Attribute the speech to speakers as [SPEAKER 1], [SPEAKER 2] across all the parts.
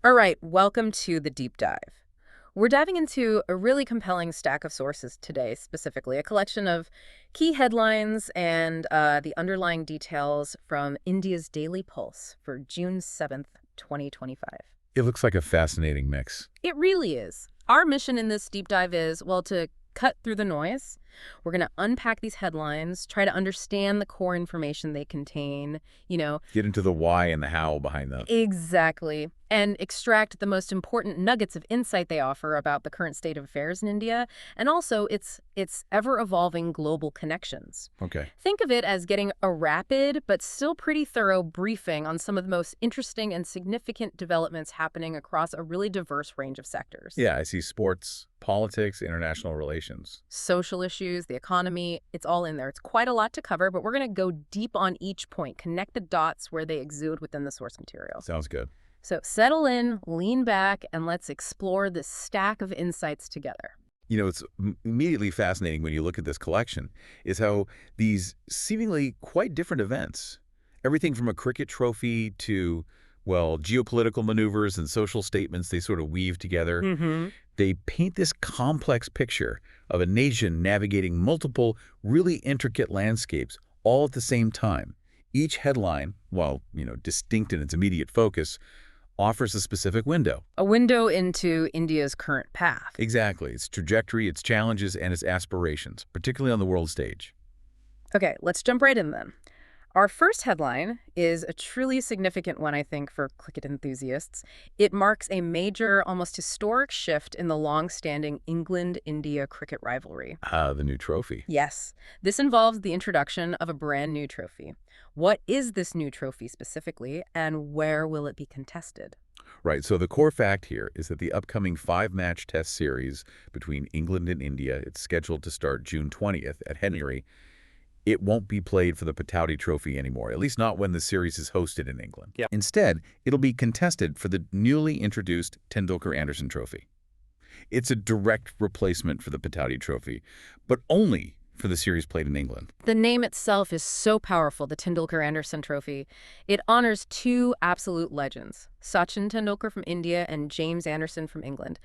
[SPEAKER 1] All right, welcome to the deep dive. We're diving into a really compelling stack of sources today, specifically a collection of key headlines and the underlying details from India's Daily Pulse for June 7th, 2025.
[SPEAKER 2] It looks like a fascinating mix.
[SPEAKER 1] It really is. Our mission in this deep dive is, well, to cut through the noise. We're going to unpack these headlines, try to understand the core information they contain,
[SPEAKER 2] Get into the why and the how behind them.
[SPEAKER 1] exactly, and extract the most important nuggets of insight they offer about the current state of affairs in India and also its ever-evolving global connections.
[SPEAKER 2] Okay.
[SPEAKER 1] Think of it as getting a rapid but still pretty thorough briefing on some of the most interesting and significant developments happening across a really diverse range of sectors.
[SPEAKER 2] Yeah, I see sports, politics, international relations.
[SPEAKER 1] Social issues, the economy, it's all in there. It's quite a lot to cover, but we're going to go deep on each point, connect the dots where they exude within the source material.
[SPEAKER 2] Sounds good.
[SPEAKER 1] So settle in, lean back, and let's explore this stack of insights together.
[SPEAKER 2] It's immediately fascinating when you look at this collection is how these seemingly quite different events, everything from a cricket trophy to, well, geopolitical maneuvers and social statements, they sort of weave together.
[SPEAKER 1] Mm-hmm.
[SPEAKER 2] They paint this complex picture of a nation navigating multiple, really intricate landscapes all at the same time. Each headline, while, distinct in its immediate focus, offers a specific window.
[SPEAKER 1] A window into India's current path.
[SPEAKER 2] Exactly. Its trajectory, its challenges, and its aspirations, particularly on the world stage.
[SPEAKER 1] Okay, let's jump right in then. Our first headline is a truly significant one, I think, for cricket enthusiasts. It marks a major, almost historic shift in the long-standing England-India cricket rivalry.
[SPEAKER 2] The new trophy.
[SPEAKER 1] Yes, this involves the introduction of a brand new trophy. What is this new trophy specifically, and where will it be contested?
[SPEAKER 2] Right, so the core fact here is that the upcoming 5-match test series between England and India, it's scheduled to start June 20th at Henry. It won't be played for the Patowdy Trophy anymore, at least not when the series is hosted in England.
[SPEAKER 1] Yep.
[SPEAKER 2] Instead, it'll be contested for the newly introduced Tendulkar-Anderson Trophy. It's a direct replacement for the Patowdy Trophy, but only for the series played in England.
[SPEAKER 1] The name itself is so powerful, the Tendulkar-Anderson Trophy. It honors two absolute legends, Sachin Tendulkar from India and James Anderson from England.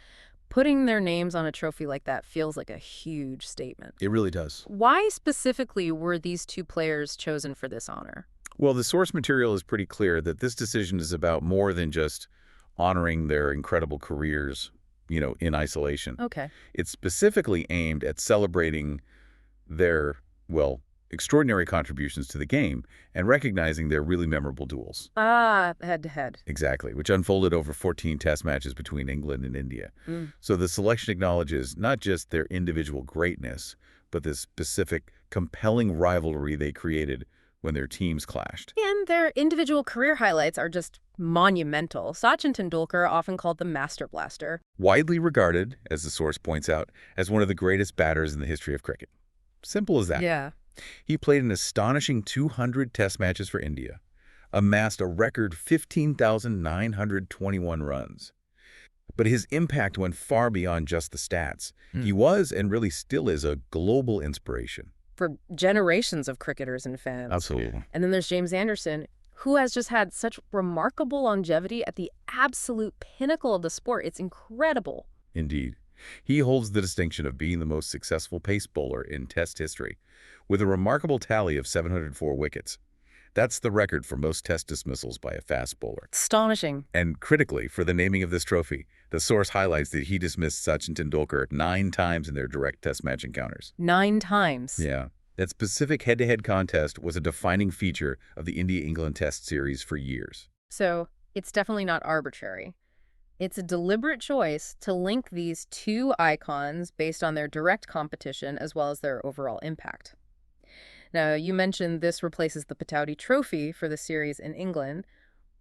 [SPEAKER 1] Putting their names on a trophy like that feels like a huge statement.
[SPEAKER 2] It really does.
[SPEAKER 1] Why specifically were these two players chosen for this honor?
[SPEAKER 2] Well, the source material is pretty clear that this decision is about more than just honoring their incredible careers, in isolation.
[SPEAKER 1] Okay.
[SPEAKER 2] It's specifically aimed at celebrating their, well, extraordinary contributions to the game and recognizing their really memorable duels.
[SPEAKER 1] Head-to-head.
[SPEAKER 2] Exactly, which unfolded over 14 test matches between England and India. So the selection acknowledges not just their individual greatness, but the specific, compelling rivalry they created when their teams clashed.
[SPEAKER 1] And their individual career highlights are just monumental. Sachin Tendulkar, often called the Master Blaster.
[SPEAKER 2] Widely regarded, as the source points out, as one of the greatest batters in the history of cricket. Simple as that.
[SPEAKER 1] Yeah.
[SPEAKER 2] He played an astonishing 200 test matches for India, amassed a record 15,921 runs. But his impact went far beyond just the stats. He was, and really still is, a global inspiration.
[SPEAKER 1] For generations of cricketers and fans.
[SPEAKER 2] Absolutely.
[SPEAKER 1] And then there's James Anderson, who has just had such remarkable longevity at the absolute pinnacle of the sport. It's incredible.
[SPEAKER 2] Indeed. He holds the distinction of being the most successful pace bowler in Test history, with a remarkable tally of 704 wickets. That's the record for most Test dismissals by a fast bowler.
[SPEAKER 1] Astonishing.
[SPEAKER 2] And critically, for the naming of this trophy, the source highlights that he dismissed Sachin Tendulkar 9 times in their direct Test match encounters.
[SPEAKER 1] 9 times.
[SPEAKER 2] Yeah. That specific head-to-head contest was a defining feature of the India-England Test series for years.
[SPEAKER 1] So it's definitely not arbitrary. It's a deliberate choice to link these two icons based on their direct competition as well as their overall impact. Now, you mentioned this replaces the Patowdy Trophy for the series in England.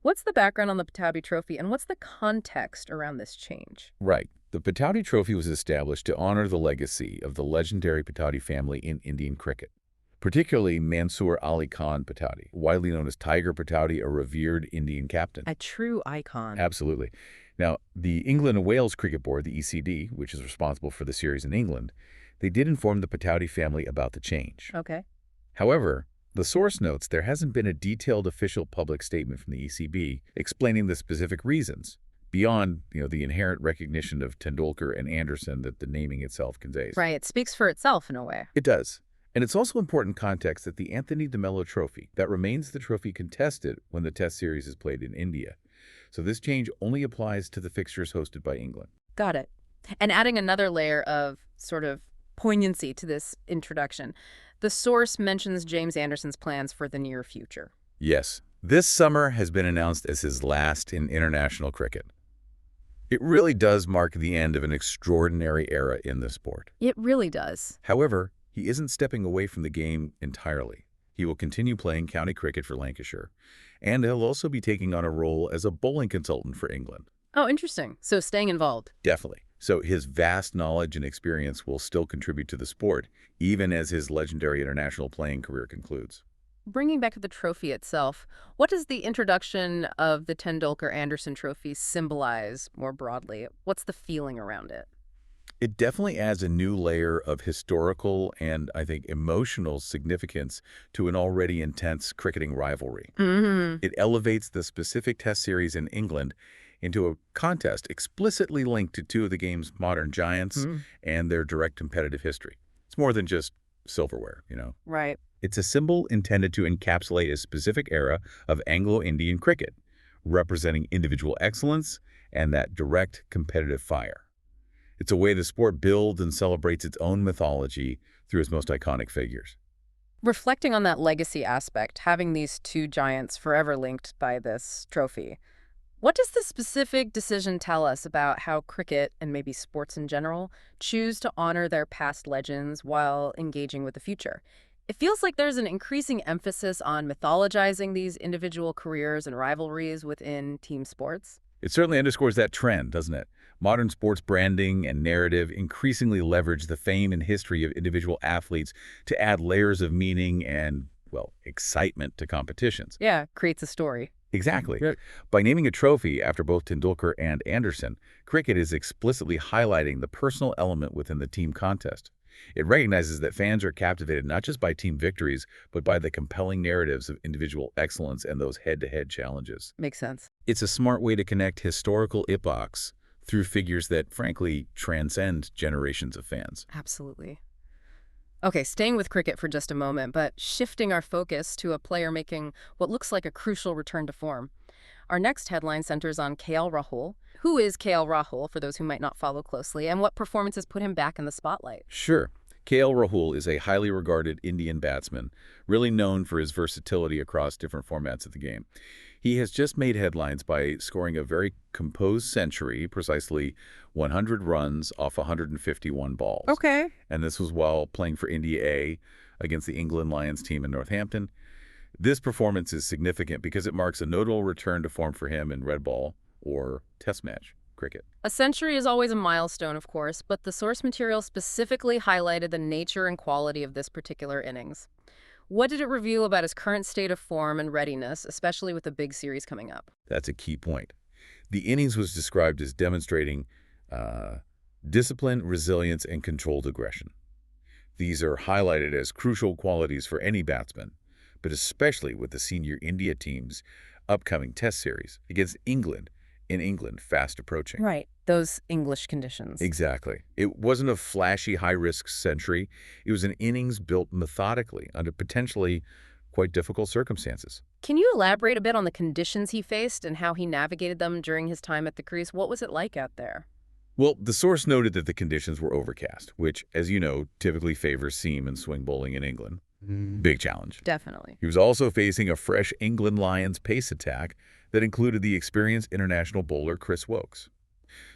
[SPEAKER 1] What's the background on the Patowdy Trophy, and what's the context around this change?
[SPEAKER 2] Right. The Patowdy Trophy was established to honor the legacy of the legendary Patowdy family in Indian cricket, particularly Mansoor Ali Khan Patowdy, widely known as Tiger Patowdy, a revered Indian captain.
[SPEAKER 1] A true icon.
[SPEAKER 2] Absolutely. Now, the England and Wales Cricket Board, the ECD, which is responsible for the series in England, they did inform the Patowdy family about the change.
[SPEAKER 1] Okay.
[SPEAKER 2] However, the source notes there hasn't been a detailed official public statement from the ECB explaining the specific reasons beyond, the inherent recognition of Tendulkar and Anderson that the naming itself conveys.
[SPEAKER 1] Right, it speaks for itself in a way.
[SPEAKER 2] It does. And it's also important context that the Anthony de Mello Trophy, that remains the trophy contested when the Test series is played in India. So this change only applies to the fixtures hosted by England.
[SPEAKER 1] Got it. And adding another layer of sort of poignancy to this introduction, the source mentions James Anderson's plans for the near future.
[SPEAKER 2] Yes, this summer has been announced as his last in international cricket. It really does mark the end of an extraordinary era in the sport.
[SPEAKER 1] It really does.
[SPEAKER 2] However, he isn't stepping away from the game entirely. He will continue playing county cricket for Lancashire, and he'll also be taking on a role as a bowling consultant for England.
[SPEAKER 1] Oh, interesting. So staying involved.
[SPEAKER 2] Definitely. So his vast knowledge and experience will still contribute to the sport, even as his legendary international playing career concludes.
[SPEAKER 1] Bringing back to the trophy itself, what does the introduction of the Tendulkar-Anderson Trophy symbolize more broadly? What's the feeling around it?
[SPEAKER 2] It definitely adds a new layer of historical and, I think, emotional significance to an already intense cricketing rivalry. It elevates the specific Test series in England into a contest explicitly linked to two of the game's modern giants and their direct competitive history. It's more than just silverware.
[SPEAKER 1] Right.
[SPEAKER 2] It's a symbol intended to encapsulate a specific era of Anglo-Indian cricket, representing individual excellence and that direct competitive fire. It's a way the sport builds and celebrates its own mythology through its most iconic figures.
[SPEAKER 1] Reflecting on that legacy aspect, having these two giants forever linked by this trophy, what does the specific decision tell us about how cricket, and maybe sports in general, choose to honor their past legends while engaging with the future? It feels like there's an increasing emphasis on mythologizing these individual careers and rivalries within team sports.
[SPEAKER 2] It certainly underscores that trend, doesn't it? Modern sports branding and narrative increasingly leverage the fame and history of individual athletes to add layers of meaning and, well, excitement to competitions.
[SPEAKER 1] Yeah, creates a story.
[SPEAKER 2] Exactly. By naming a trophy after both Tendulkar and Anderson, cricket is explicitly highlighting the personal element within the team contest. It recognizes that fans are captivated not just by team victories, but by the compelling narratives of individual excellence and those head-to-head challenges.
[SPEAKER 1] Makes sense.
[SPEAKER 2] It's a smart way to connect historical epochs through figures that, frankly, transcend generations of fans.
[SPEAKER 1] Absolutely. Okay, staying with cricket for just a moment, but shifting our focus to a player making what looks like a crucial return to form. Our next headline centers on KL Rahul. Who is KL Rahul, for those who might not follow closely, and what performances put him back in the spotlight?
[SPEAKER 2] Sure. KL Rahul is a highly regarded Indian batsman, really known for his versatility across different formats of the game. He has just made headlines by scoring a very composed century, precisely 100 runs off 151 balls.
[SPEAKER 1] Okay.
[SPEAKER 2] And this was while playing for India A against the England Lions team in Northampton. This performance is significant because it marks a notable return to form for him in red ball or test match cricket.
[SPEAKER 1] A century is always a milestone, of course, but the source material specifically highlighted the nature and quality of this particular innings. What did it reveal about his current state of form and readiness, especially with the big series coming up?
[SPEAKER 2] That's a key point. The innings was described as demonstrating discipline, resilience, and controlled aggression. These are highlighted as crucial qualities for any batsman, but especially with the senior India team's upcoming Test series against England, in England, fast approaching.
[SPEAKER 1] Right, those English conditions.
[SPEAKER 2] Exactly. It wasn't a flashy, high-risk century. It was an innings built methodically under potentially quite difficult circumstances.
[SPEAKER 1] Can you elaborate a bit on the conditions he faced and how he navigated them during his time at the crease? What was it like out there?
[SPEAKER 2] Well, the source noted that the conditions were overcast, which, as you know, typically favors seam and swing bowling in England. Big challenge.
[SPEAKER 1] Definitely.
[SPEAKER 2] He was also facing a fresh England Lions pace attack that included the experienced international bowler Chris Woakes.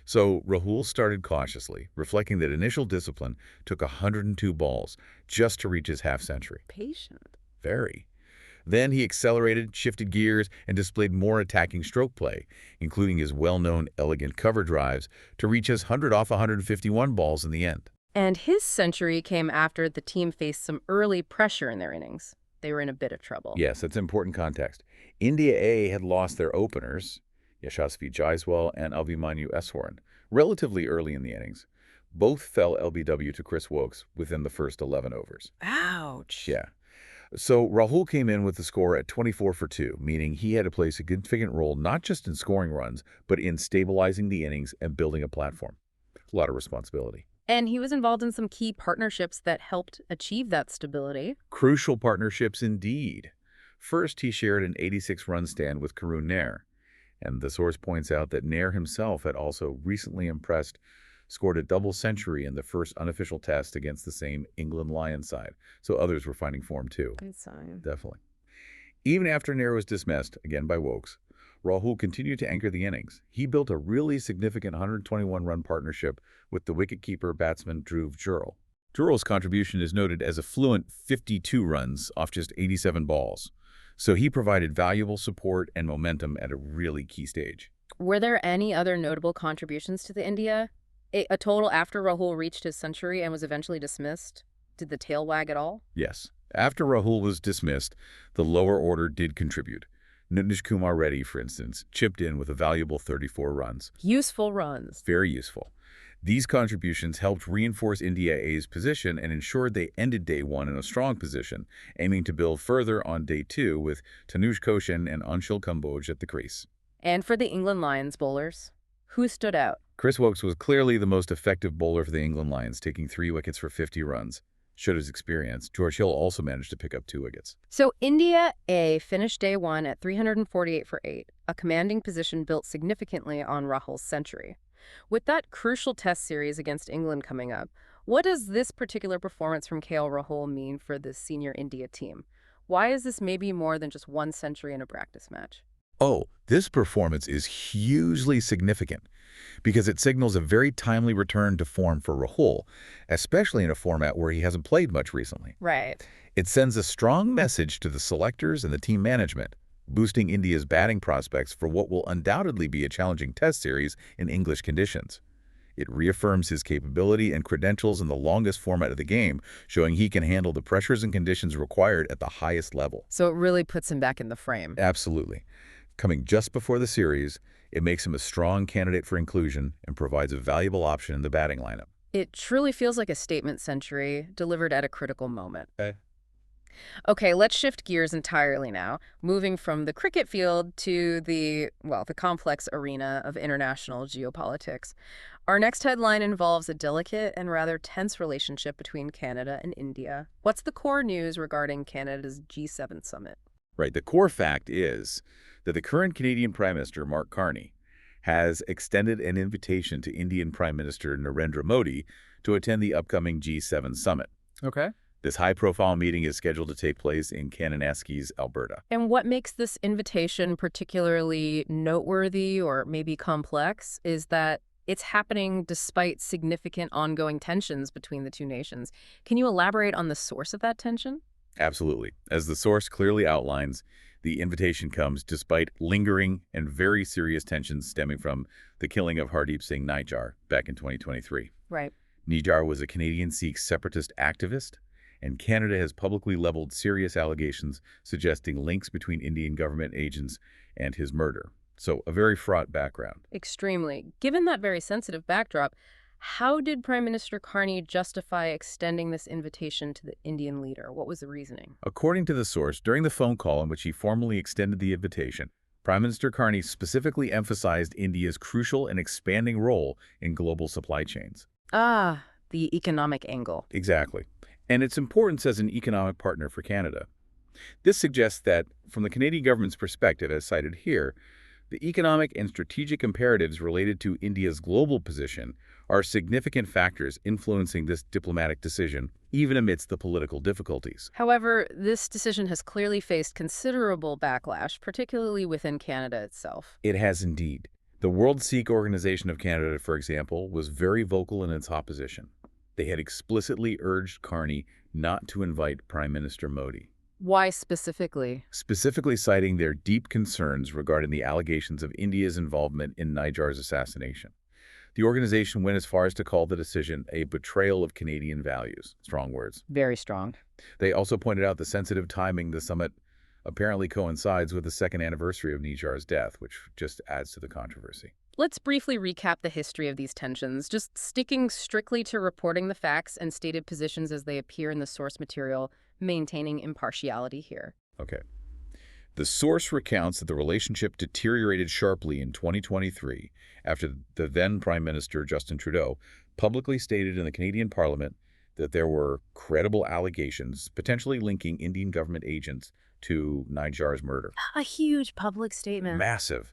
[SPEAKER 2] So Rahul started cautiously, reflecting that initial discipline took 102 balls just to reach his half-century.
[SPEAKER 1] Patient.
[SPEAKER 2] Very. Then he accelerated, shifted gears, and displayed more attacking stroke play, including his well-known elegant cover drives, to reach his 100 off 151 balls in the end.
[SPEAKER 1] And his century came after the team faced some early pressure in their innings. They were in a bit of trouble.
[SPEAKER 2] Yes, that's important context. India A had lost their openers, Yashasvi Jaiswal and Abhimanyu Eswaran, relatively early in the innings. Both fell LBW to Chris Woakes within the first 11 overs.
[SPEAKER 1] Ouch.
[SPEAKER 2] Yeah. So Rahul came in with the score at 24 for 2, meaning he had to play a significant role not just in scoring runs, but in stabilizing the innings and building a platform. A lot of responsibility.
[SPEAKER 1] And he was involved in some key partnerships that helped achieve that stability.
[SPEAKER 2] Crucial partnerships indeed. First, he shared an 86-run stand with Karun Nair, and the source points out that Nair himself had also recently scored a double century in the first unofficial test against the same England Lions side, so others were finding form too.
[SPEAKER 1] Good sign.
[SPEAKER 2] Definitely. Even after Nair was dismissed, again by Wokes, Rahul continued to anchor the innings. He built a really significant 121-run partnership with the wicketkeeper batsman Dhruv Jurel. Jurel's contribution is noted as a fluent 52 runs off just 87 balls, so he provided valuable support and momentum at a really key stage.
[SPEAKER 1] Were there any other notable contributions to the India? A total after Rahul reached his century and was eventually dismissed? Did the tail wag at all?
[SPEAKER 2] Yes. After Rahul was dismissed, the lower order did contribute. Nitish Kumar Reddy, for instance, chipped in with a valuable 34 runs.
[SPEAKER 1] Useful runs.
[SPEAKER 2] Very useful. These contributions helped reinforce India A's position and ensured they ended day one in a strong position, aiming to build further on day two with Tanuj Koshin and Anshul Kamboj at the crease.
[SPEAKER 1] And for the England Lions bowlers, who stood out?
[SPEAKER 2] Chris Wokes was clearly the most effective bowler for the England Lions, taking 3 wickets for 50 runs. Showed his experience. George Hill also managed to pick up 2 wickets.
[SPEAKER 1] So India A finished day one at 348 for 8, a commanding position built significantly on Rahul's century. With that crucial test series against England coming up, what does this particular performance from KL Rahul mean for the senior India team? Why is this maybe more than just 1 century in a practice match?
[SPEAKER 2] Oh, this performance is hugely significant because it signals a very timely return to form for Rahul, especially in a format where he hasn't played much recently.
[SPEAKER 1] Right.
[SPEAKER 2] It sends a strong message to the selectors and the team management, boosting India's batting prospects for what will undoubtedly be a challenging test series in English conditions. It reaffirms his capability and credentials in the longest format of the game, showing he can handle the pressures and conditions required at the highest level.
[SPEAKER 1] So it really puts him back in the frame.
[SPEAKER 2] Absolutely. Coming just before the series, it makes him a strong candidate for inclusion and provides a valuable option in the batting lineup.
[SPEAKER 1] It truly feels like a statement century delivered at a critical moment.
[SPEAKER 2] Okay.
[SPEAKER 1] Okay, let's shift gears entirely now, moving from the cricket field to the complex arena of international geopolitics. Our next headline involves a delicate and rather tense relationship between Canada and India. What's the core news regarding Canada's G7 summit?
[SPEAKER 2] Right. The core fact is that the current Canadian Prime Minister, Mark Carney, has extended an invitation to Indian Prime Minister Narendra Modi to attend the upcoming G7 summit.
[SPEAKER 1] Okay.
[SPEAKER 2] This high-profile meeting is scheduled to take place in Kananaskis, Alberta.
[SPEAKER 1] And what makes this invitation particularly noteworthy or maybe complex is that it's happening despite significant ongoing tensions between the two nations. Can you elaborate on the source of that tension?
[SPEAKER 2] Absolutely. As the source clearly outlines, the invitation comes despite lingering and very serious tensions stemming from the killing of Hardeep Singh Nijjar back in 2023.
[SPEAKER 1] Right.
[SPEAKER 2] Nijjar was a Canadian Sikh separatist activist, and Canada has publicly leveled serious allegations suggesting links between Indian government agents and his murder. So a very fraught background.
[SPEAKER 1] Extremely. Given that very sensitive backdrop, how did Prime Minister Carney justify extending this invitation to the Indian leader? What was the reasoning?
[SPEAKER 2] According to the source, during the phone call in which he formally extended the invitation, Prime Minister Carney specifically emphasized India's crucial and expanding role in global supply chains.
[SPEAKER 1] Ah, the economic angle.
[SPEAKER 2] Exactly. And its importance as an economic partner for Canada. This suggests that, from the Canadian government's perspective, as cited here, the economic and strategic imperatives related to India's global position are significant factors influencing this diplomatic decision, even amidst the political difficulties.
[SPEAKER 1] However, this decision has clearly faced considerable backlash, particularly within Canada itself.
[SPEAKER 2] It has indeed. The World Sikh Organization of Canada, for example, was very vocal in its opposition. They had explicitly urged Carney not to invite Prime Minister Modi.
[SPEAKER 1] Why specifically?
[SPEAKER 2] Specifically citing their deep concerns regarding the allegations of India's involvement in Nijjar's assassination. The organization went as far as to call the decision a betrayal of Canadian values. Strong words.
[SPEAKER 1] Very strong.
[SPEAKER 2] They also pointed out the sensitive timing the summit apparently coincides with the second anniversary of Nijjar's death, which just adds to the controversy.
[SPEAKER 1] Let's briefly recap the history of these tensions, just sticking strictly to reporting the facts and stated positions as they appear in the source material. maintaining impartiality here.
[SPEAKER 2] Okay. The source recounts that the relationship deteriorated sharply in 2023 after the then Prime Minister Justin Trudeau publicly stated in the Canadian Parliament that there were credible allegations potentially linking Indian government agents to Nijar's murder.
[SPEAKER 1] A huge public statement.
[SPEAKER 2] Massive.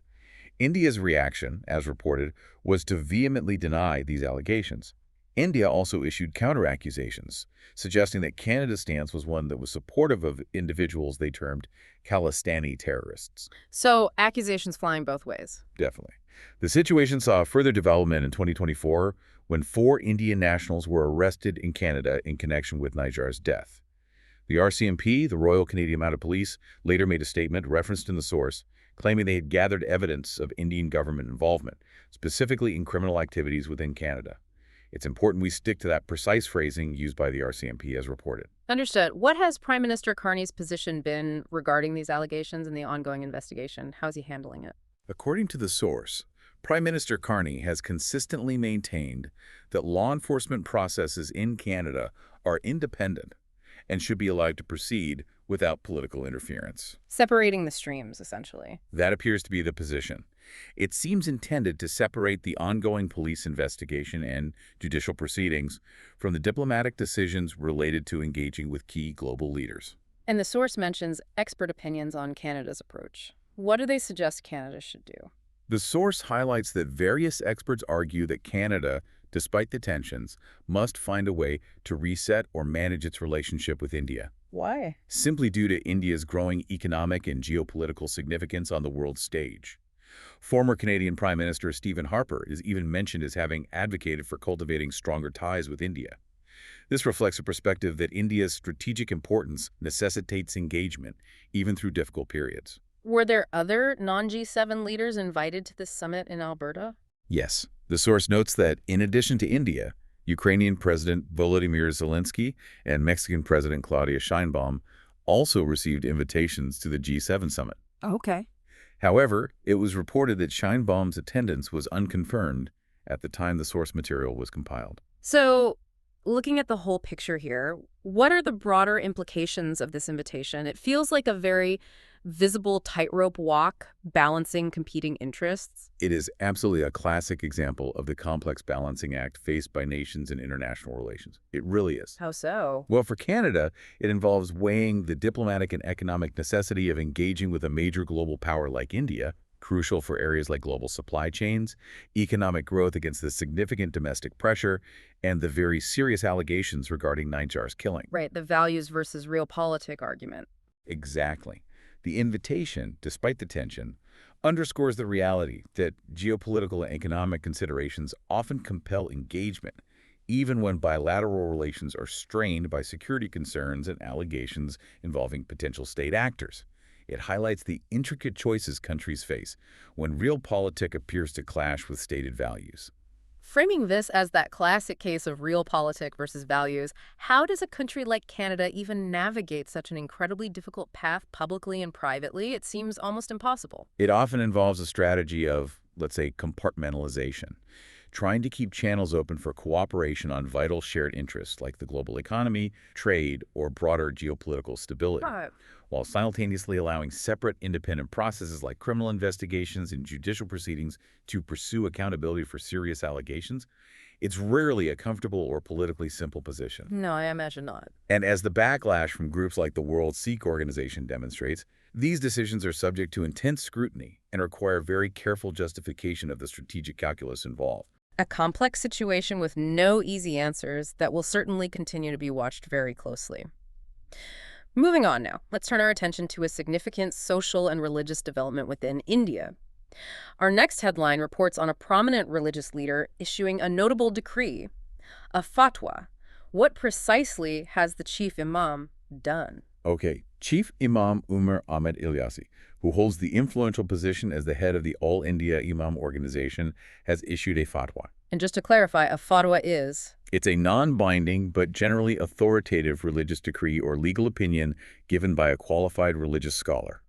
[SPEAKER 2] India's reaction, as reported, was to vehemently deny these allegations. India also issued counter-accusations, suggesting that Canada's stance was one that was supportive of individuals they termed Khalistani terrorists.
[SPEAKER 1] So accusations flying both ways.
[SPEAKER 2] Definitely. The situation saw further development in 2024 when 4 Indian nationals were arrested in Canada in connection with Nijar's death. The RCMP, the Royal Canadian Mounted Police, later made a statement referenced in the source, claiming they had gathered evidence of Indian government involvement, specifically in criminal activities within Canada. It's important we stick to that precise phrasing used by the RCMP as reported.
[SPEAKER 1] Understood. What has Prime Minister Carney's position been regarding these allegations and the ongoing investigation? How is he handling it?
[SPEAKER 2] According to the source, Prime Minister Carney has consistently maintained that law enforcement processes in Canada are independent and should be allowed to proceed without political interference.
[SPEAKER 1] Separating the streams, essentially.
[SPEAKER 2] That appears to be the position. It seems intended to separate the ongoing police investigation and judicial proceedings from the diplomatic decisions related to engaging with key global leaders.
[SPEAKER 1] And the source mentions expert opinions on Canada's approach. What do they suggest Canada should do?
[SPEAKER 2] The source highlights that various experts argue that Canada, despite the tensions, must find a way to reset or manage its relationship with India.
[SPEAKER 1] Why?
[SPEAKER 2] Simply due to India's growing economic and geopolitical significance on the world stage. Former Canadian Prime Minister Stephen Harper is even mentioned as having advocated for cultivating stronger ties with India. This reflects a perspective that India's strategic importance necessitates engagement, even through difficult periods.
[SPEAKER 1] Were there other non-G7 leaders invited to this summit in Alberta?
[SPEAKER 2] Yes. The source notes that, in addition to India, Ukrainian President Volodymyr Zelensky and Mexican President Claudia Sheinbaum also received invitations to the G7 summit.
[SPEAKER 1] Okay.
[SPEAKER 2] However, it was reported that Sheinbaum's attendance was unconfirmed at the time the source material was compiled.
[SPEAKER 1] So, looking at the whole picture here, what are the broader implications of this invitation? It feels like a very visible tightrope walk, balancing competing interests.
[SPEAKER 2] It is absolutely a classic example of the complex balancing act faced by nations in international relations. It really is.
[SPEAKER 1] How so?
[SPEAKER 2] Well, for Canada, it involves weighing the diplomatic and economic necessity of engaging with a major global power like India, crucial for areas like global supply chains, economic growth against the significant domestic pressure, and the very serious allegations regarding Nijar's killing.
[SPEAKER 1] Right, the values versus realpolitik argument.
[SPEAKER 2] Exactly. The invitation, despite the tension, underscores the reality that geopolitical and economic considerations often compel engagement, even when bilateral relations are strained by security concerns and allegations involving potential state actors. It highlights the intricate choices countries face when realpolitik appears to clash with stated values.
[SPEAKER 1] Framing this as that classic case of realpolitik versus values, how does a country like Canada even navigate such an incredibly difficult path publicly and privately? It seems almost impossible.
[SPEAKER 2] It often involves a strategy of, let's say, compartmentalization, trying to keep channels open for cooperation on vital shared interests like the global economy, trade, or broader geopolitical stability, while simultaneously allowing separate independent processes like criminal investigations and judicial proceedings to pursue accountability for serious allegations. It's rarely a comfortable or politically simple position.
[SPEAKER 1] No, I imagine not.
[SPEAKER 2] And as the backlash from groups like the World Sikh Organization demonstrates, these decisions are subject to intense scrutiny and require very careful justification of the strategic calculus involved.
[SPEAKER 1] A complex situation with no easy answers that will certainly continue to be watched very closely. Moving on now, let's turn our attention to a significant social and religious development within India. Our next headline reports on a prominent religious leader issuing a notable decree, a fatwa. What precisely has the chief imam done?
[SPEAKER 2] Okay, Chief Imam Umar Ahmed Ilyasi, who holds the influential position as the head of the All India Imam Organization, has issued a fatwa.
[SPEAKER 1] And just to clarify, a fatwa is?
[SPEAKER 2] It's a non-binding but generally authoritative religious decree or legal opinion given by a qualified religious scholar.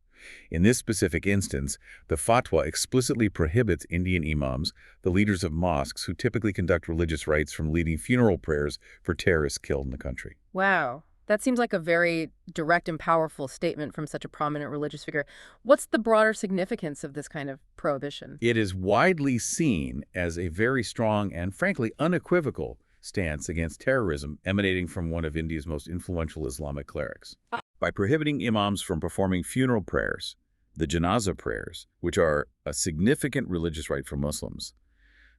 [SPEAKER 2] In this specific instance, the fatwa explicitly prohibits Indian imams, the leaders of mosques who typically conduct religious rites, from leading funeral prayers for terrorists killed in the country.
[SPEAKER 1] Wow. That seems like a very direct and powerful statement from such a prominent religious figure. What's the broader significance of this kind of prohibition?
[SPEAKER 2] It is widely seen as a very strong and, frankly, unequivocal stance against terrorism emanating from one of India's most influential Islamic clerics. By prohibiting imams from performing funeral prayers, the janazah prayers, which are a significant religious rite for Muslims,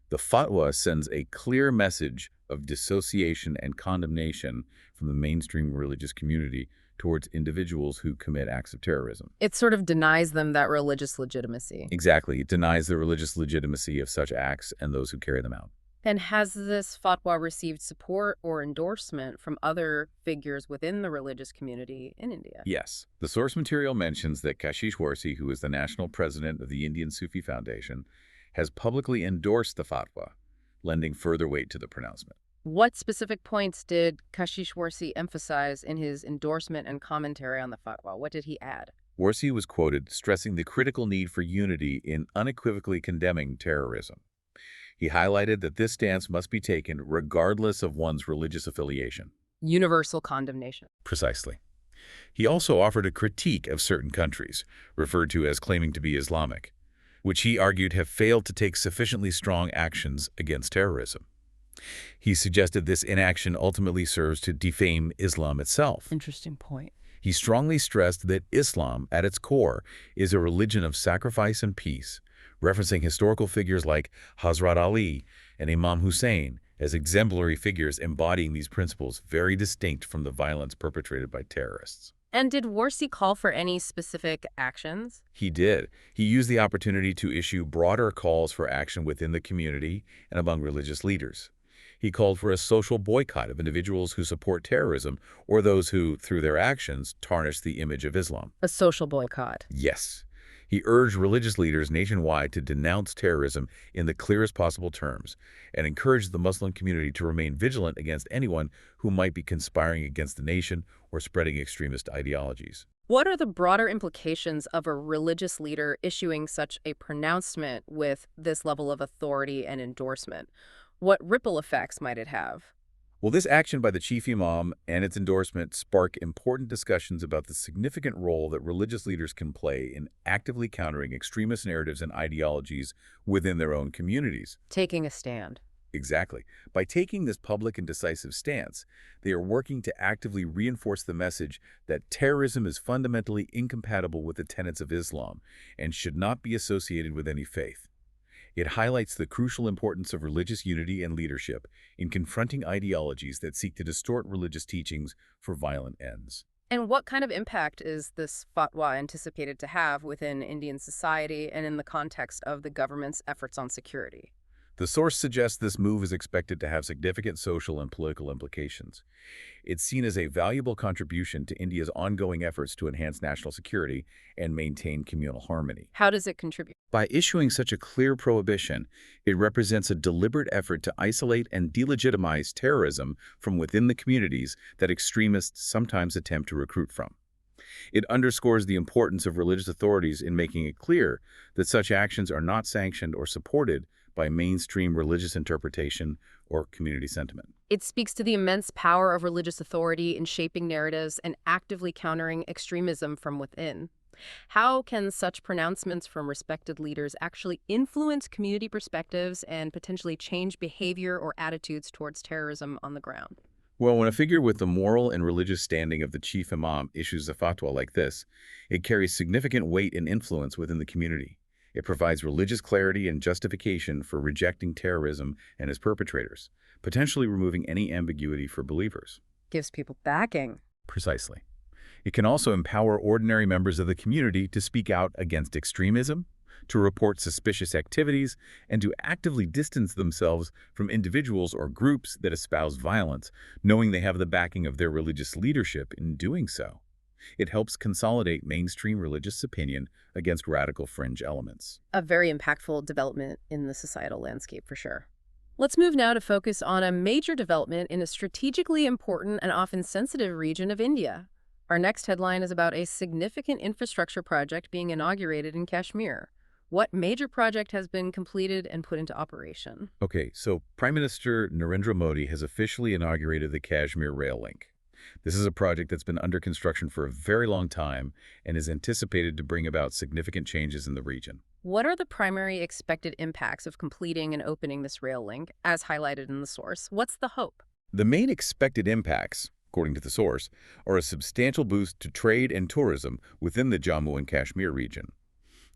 [SPEAKER 2] the fatwa sends a clear message of dissociation and condemnation from the mainstream religious community towards individuals who commit acts of terrorism.
[SPEAKER 1] It sort of denies them that religious legitimacy.
[SPEAKER 2] Exactly. It denies the religious legitimacy of such acts and those who carry them out.
[SPEAKER 1] And has this fatwa received support or endorsement from other figures within the religious community in India?
[SPEAKER 2] Yes. The source material mentions that Kashish Warsi, who is the national president of the Indian Sufi Foundation, has publicly endorsed the fatwa, lending further weight to the pronouncement.
[SPEAKER 1] What specific points did Kashish Warsi emphasize in his endorsement and commentary on the fatwa? What did he add?
[SPEAKER 2] Warsi was quoted stressing the critical need for unity in unequivocally condemning terrorism. He highlighted that this stance must be taken regardless of one's religious affiliation.
[SPEAKER 1] Universal condemnation.
[SPEAKER 2] Precisely. He also offered a critique of certain countries, referred to as claiming to be Islamic, which he argued have failed to take sufficiently strong actions against terrorism. He suggested this inaction ultimately serves to defame Islam itself.
[SPEAKER 1] Interesting point.
[SPEAKER 2] He strongly stressed that Islam, at its core, is a religion of sacrifice and peace, referencing historical figures like Hazrat Ali and Imam Hussein as exemplary figures embodying these principles very distinct from the violence perpetrated by terrorists.
[SPEAKER 1] And did Warsi call for any specific actions?
[SPEAKER 2] He did. He used the opportunity to issue broader calls for action within the community and among religious leaders. He called for a social boycott of individuals who support terrorism or those who, through their actions, tarnish the image of Islam.
[SPEAKER 1] A social boycott.
[SPEAKER 2] Yes. He urged religious leaders nationwide to denounce terrorism in the clearest possible terms and encouraged the Muslim community to remain vigilant against anyone who might be conspiring against the nation or spreading extremist ideologies.
[SPEAKER 1] What are the broader implications of a religious leader issuing such a pronouncement with this level of authority and endorsement? What ripple effects might it have?
[SPEAKER 2] Well, this action by the chief imam and its endorsement spark important discussions about the significant role that religious leaders can play in actively countering extremist narratives and ideologies within their own communities.
[SPEAKER 1] Taking a stand.
[SPEAKER 2] Exactly. By taking this public and decisive stance, they are working to actively reinforce the message that terrorism is fundamentally incompatible with the tenets of Islam and should not be associated with any faith. It highlights the crucial importance of religious unity and leadership in confronting ideologies that seek to distort religious teachings for violent ends.
[SPEAKER 1] And what kind of impact is this fatwa anticipated to have within Indian society and in the context of the government's efforts on security?
[SPEAKER 2] The source suggests this move is expected to have significant social and political implications. It's seen as a valuable contribution to India's ongoing efforts to enhance national security and maintain communal harmony.
[SPEAKER 1] How does it contribute?
[SPEAKER 2] By issuing such a clear prohibition, it represents a deliberate effort to isolate and delegitimize terrorism from within the communities that extremists sometimes attempt to recruit from. It underscores the importance of religious authorities in making it clear that such actions are not sanctioned or supported by mainstream religious interpretation or community sentiment.
[SPEAKER 1] It speaks to the immense power of religious authority in shaping narratives and actively countering extremism from within. How can such pronouncements from respected leaders actually influence community perspectives and potentially change behavior or attitudes towards terrorism on the ground?
[SPEAKER 2] Well, when a figure with the moral and religious standing of the chief imam issues a fatwa like this, it carries significant weight and influence within the community. It provides religious clarity and justification for rejecting terrorism and its perpetrators, potentially removing any ambiguity for believers.
[SPEAKER 1] Gives people backing.
[SPEAKER 2] Precisely. It can also empower ordinary members of the community to speak out against extremism, to report suspicious activities, and to actively distance themselves from individuals or groups that espouse violence, knowing they have the backing of their religious leadership in doing so. It helps consolidate mainstream religious opinion against radical fringe elements.
[SPEAKER 1] A very impactful development in the societal landscape, for sure. Let's move now to focus on a major development in a strategically important and often sensitive region of India. Our next headline is about a significant infrastructure project being inaugurated in Kashmir. What major project has been completed and put into operation?
[SPEAKER 2] Okay, so Prime Minister Narendra Modi has officially inaugurated the Kashmir Rail Link. This is a project that's been under construction for a very long time and is anticipated to bring about significant changes in the region.
[SPEAKER 1] What are the primary expected impacts of completing and opening this rail link, as highlighted in the source? What's the hope?
[SPEAKER 2] The main expected impacts, according to the source, are a substantial boost to trade and tourism within the Jammu and Kashmir region.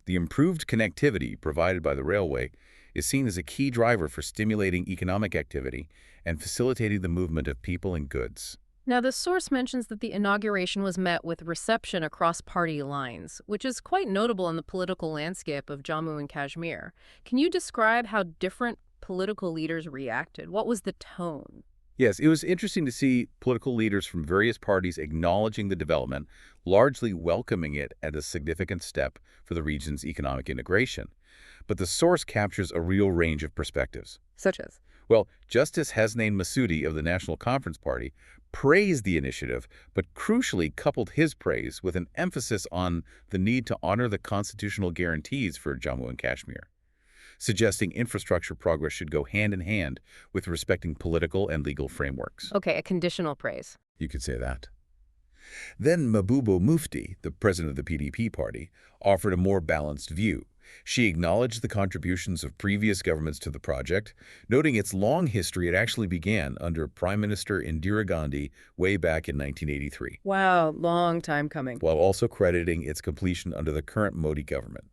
[SPEAKER 2] The improved connectivity provided by the railway is seen as a key driver for stimulating economic activity and facilitating the movement of people and goods.
[SPEAKER 1] Now, the source mentions that the inauguration was met with reception across party lines, which is quite notable in the political landscape of Jammu and Kashmir. Can you describe how different political leaders reacted? What was the tone?
[SPEAKER 2] Yes, it was interesting to see political leaders from various parties acknowledging the development, largely welcoming it as a significant step for the region's economic integration. But the source captures a real range of perspectives.
[SPEAKER 1] Such as?
[SPEAKER 2] Well, Justice Hasnain Massoudi of the National Conference Party praised the initiative, but crucially coupled his praise with an emphasis on the need to honor the constitutional guarantees for Jammu and Kashmir, suggesting infrastructure progress should go hand in hand with respecting political and legal frameworks.
[SPEAKER 1] Okay, a conditional praise.
[SPEAKER 2] You could say that. Then Mahbooba Mufti, the president of the PDP party, offered a more balanced view. She acknowledged the contributions of previous governments to the project, noting its long history. It actually began under Prime Minister Indira Gandhi way back in 1983,
[SPEAKER 1] Wow, long time coming.
[SPEAKER 2] while also crediting its completion under the current Modi government.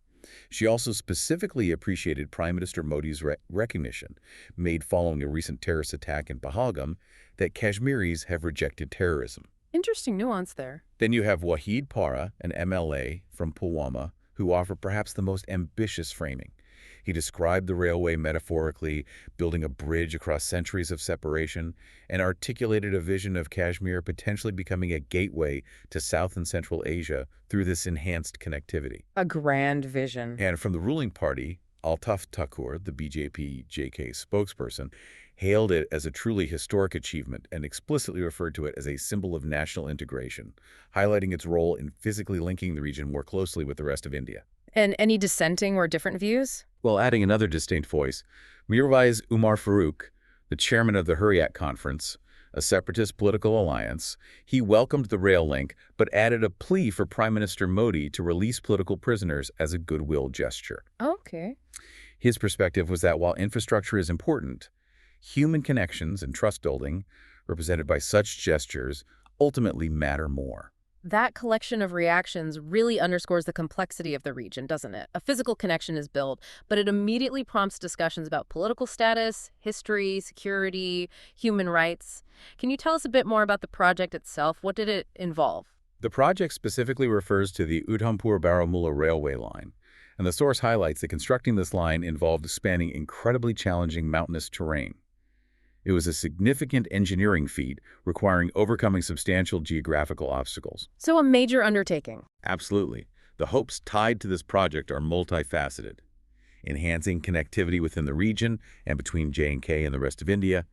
[SPEAKER 2] She also specifically appreciated Prime Minister Modi's recognition, made following a recent terrorist attack in Pahalgam, that Kashmiris have rejected terrorism.
[SPEAKER 1] Interesting nuance there.
[SPEAKER 2] Then you have Wahid Para, an MLA from Pulwama, who offered perhaps the most ambitious framing. He described the railway metaphorically, building a bridge across centuries of separation, and articulated a vision of Kashmir potentially becoming a gateway to South and Central Asia through this enhanced connectivity.
[SPEAKER 1] A grand vision.
[SPEAKER 2] And from the ruling party, Altaf Thakur, the BJP JK spokesperson, hailed it as a truly historic achievement and explicitly referred to it as a symbol of national integration, highlighting its role in physically linking the region more closely with the rest of India.
[SPEAKER 1] And any dissenting or different views?
[SPEAKER 2] Well, adding another distinct voice, Mirwais Umar Farooq, the chairman of the Hurriyat Conference, a separatist political alliance, he welcomed the rail link but added a plea for Prime Minister Modi to release political prisoners as a goodwill gesture.
[SPEAKER 1] Okay.
[SPEAKER 2] His perspective was that while infrastructure is important, human connections and trust building, represented by such gestures, ultimately matter more.
[SPEAKER 1] That collection of reactions really underscores the complexity of the region, doesn't it? A physical connection is built, but it immediately prompts discussions about political status, history, security, human rights. Can you tell us a bit more about the project itself? What did it involve?
[SPEAKER 2] The project specifically refers to the Udhampur-Baramulla railway line, and the source highlights that constructing this line involved spanning incredibly challenging mountainous terrain. It was a significant engineering feat requiring overcoming substantial geographical obstacles.
[SPEAKER 1] So a major undertaking.
[SPEAKER 2] Absolutely. The hopes tied to this project are multifaceted, enhancing connectivity within the region and between J&K and the rest of India,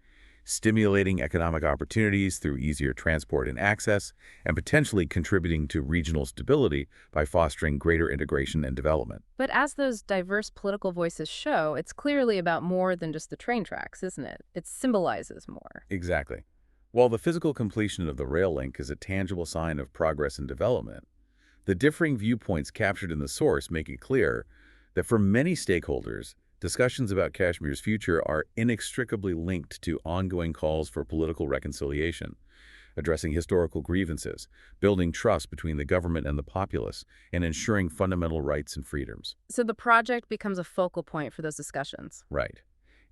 [SPEAKER 2] stimulating economic opportunities through easier transport and access, and potentially contributing to regional stability by fostering greater integration and development.
[SPEAKER 1] But as those diverse political voices show, it's clearly about more than just the train tracks, isn't it? It symbolizes more.
[SPEAKER 2] Exactly. While the physical completion of the rail link is a tangible sign of progress and development, the differing viewpoints captured in the source make it clear that for many stakeholders, discussions about Kashmir's future are inextricably linked to ongoing calls for political reconciliation, addressing historical grievances, building trust between the government and the populace, and ensuring fundamental rights and freedoms.
[SPEAKER 1] So the project becomes a focal point for those discussions.
[SPEAKER 2] Right.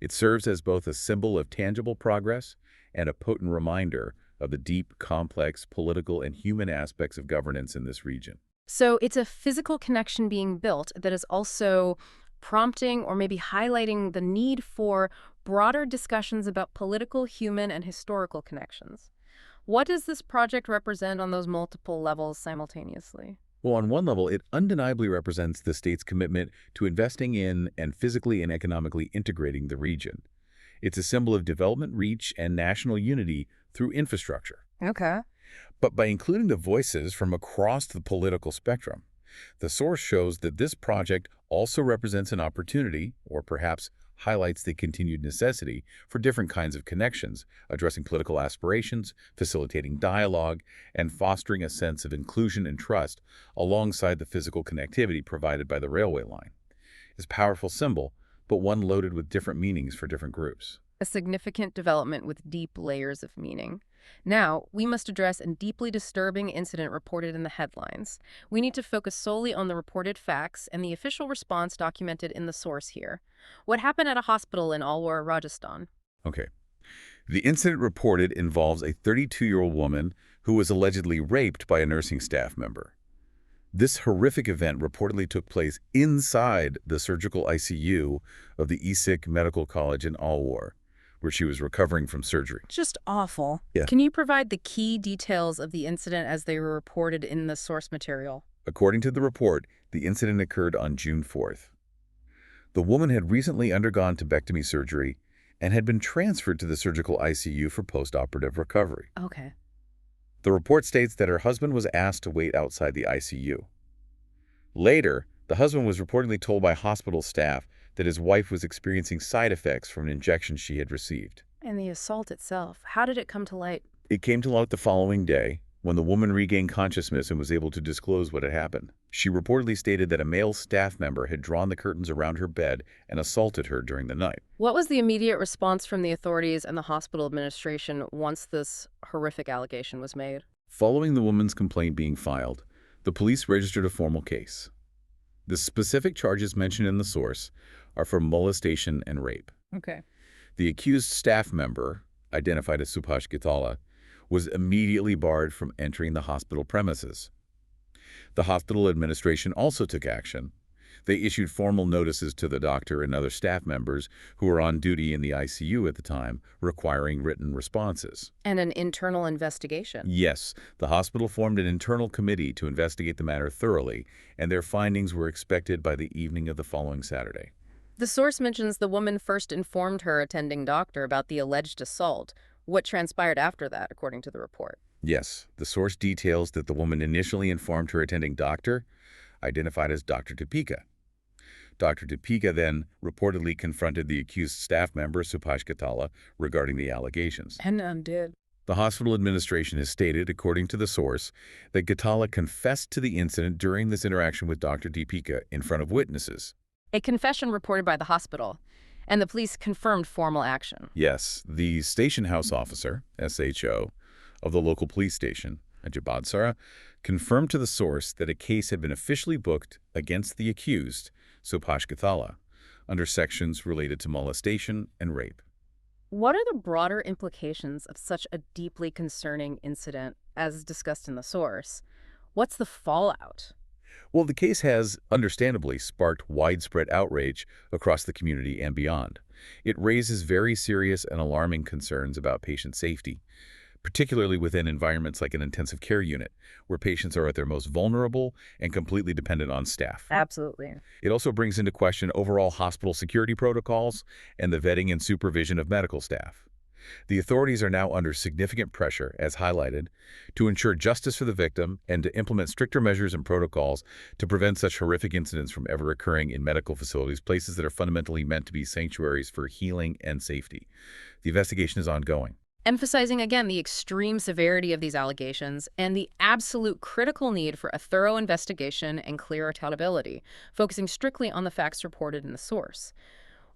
[SPEAKER 2] It serves as both a symbol of tangible progress and a potent reminder of the deep, complex political and human aspects of governance in this region.
[SPEAKER 1] So it's a physical connection being built that is also prompting or maybe highlighting the need for broader discussions about political, human, and historical connections. What does this project represent on those multiple levels simultaneously?
[SPEAKER 2] Well, on one level, it undeniably represents the state's commitment to investing in and physically and economically integrating the region. It's a symbol of development reach and national unity through infrastructure.
[SPEAKER 1] Okay.
[SPEAKER 2] But by including the voices from across the political spectrum, the source shows that this project also represents an opportunity, or perhaps highlights the continued necessity for different kinds of connections, addressing political aspirations, facilitating dialogue, and fostering a sense of inclusion and trust alongside the physical connectivity provided by the railway line. It's a powerful symbol, but one loaded with different meanings for different groups.
[SPEAKER 1] A significant development with deep layers of meaning. Now, we must address a deeply disturbing incident reported in the headlines. We need to focus solely on the reported facts and the official response documented in the source here. What happened at a hospital in Alwar, Rajasthan?
[SPEAKER 2] Okay. The incident reported involves a 32-year-old woman who was allegedly raped by a nursing staff member. This horrific event reportedly took place inside the surgical ICU of the ESIC Medical College in Alwar, where she was recovering from surgery.
[SPEAKER 1] Just awful.
[SPEAKER 2] Yeah.
[SPEAKER 1] Can you provide the key details of the incident as they were reported in the source material?
[SPEAKER 2] According to the report, the incident occurred on June 4th. The woman had recently undergone tubectomy surgery and had been transferred to the surgical ICU for post-operative recovery.
[SPEAKER 1] Okay.
[SPEAKER 2] The report states that her husband was asked to wait outside the ICU. Later, the husband was reportedly told by hospital staff that his wife was experiencing side effects from an injection she had received.
[SPEAKER 1] And the assault itself, how did it come to light?
[SPEAKER 2] It came to light the following day, when the woman regained consciousness and was able to disclose what had happened. She reportedly stated that a male staff member had drawn the curtains around her bed and assaulted her during the night.
[SPEAKER 1] What was the immediate response from the authorities and the hospital administration once this horrific allegation was made?
[SPEAKER 2] Following the woman's complaint being filed, the police registered a formal case. The specific charges mentioned in the source are for molestation and rape.
[SPEAKER 1] Okay.
[SPEAKER 2] The accused staff member, identified as Subhash Gitala, was immediately barred from entering the hospital premises. The hospital administration also took action. They issued formal notices to the doctor and other staff members who were on duty in the ICU at the time, requiring written responses.
[SPEAKER 1] And an internal investigation.
[SPEAKER 2] Yes, the hospital formed an internal committee to investigate the matter thoroughly, and their findings were expected by the evening of the following Saturday.
[SPEAKER 1] The source mentions the woman first informed her attending doctor about the alleged assault. What transpired after that, according to the report?
[SPEAKER 2] Yes, the source details that the woman initially informed her attending doctor, identified as Dr. Deepika. Dr. Deepika then reportedly confronted the accused staff member, Subhash Gitala, regarding the allegations.
[SPEAKER 1] And did.
[SPEAKER 2] The hospital administration has stated, according to the source, that Gitala confessed to the incident during this interaction with Dr. Deepika in front of witnesses.
[SPEAKER 1] A confession reported by the hospital, and the police confirmed formal action.
[SPEAKER 2] Yes, the station house officer, SHO, of the local police station, Ajabadsara, confirmed to the source that a case had been officially booked against the accused, Subhash Gitala, under sections related to molestation and rape.
[SPEAKER 1] What are the broader implications of such a deeply concerning incident, as discussed in the source? What's the fallout?
[SPEAKER 2] Well, the case has, understandably, sparked widespread outrage across the community and beyond. It raises very serious and alarming concerns about patient safety, particularly within environments like an intensive care unit, where patients are at their most vulnerable and completely dependent on staff.
[SPEAKER 1] Absolutely.
[SPEAKER 2] It also brings into question overall hospital security protocols and the vetting and supervision of medical staff. The authorities are now under significant pressure, as highlighted, to ensure justice for the victim and to implement stricter measures and protocols to prevent such horrific incidents from ever occurring in medical facilities, places that are fundamentally meant to be sanctuaries for healing and safety. The investigation is ongoing.
[SPEAKER 1] Emphasizing again the extreme severity of these allegations and the absolute critical need for a thorough investigation and clear accountability, focusing strictly on the facts reported in the source.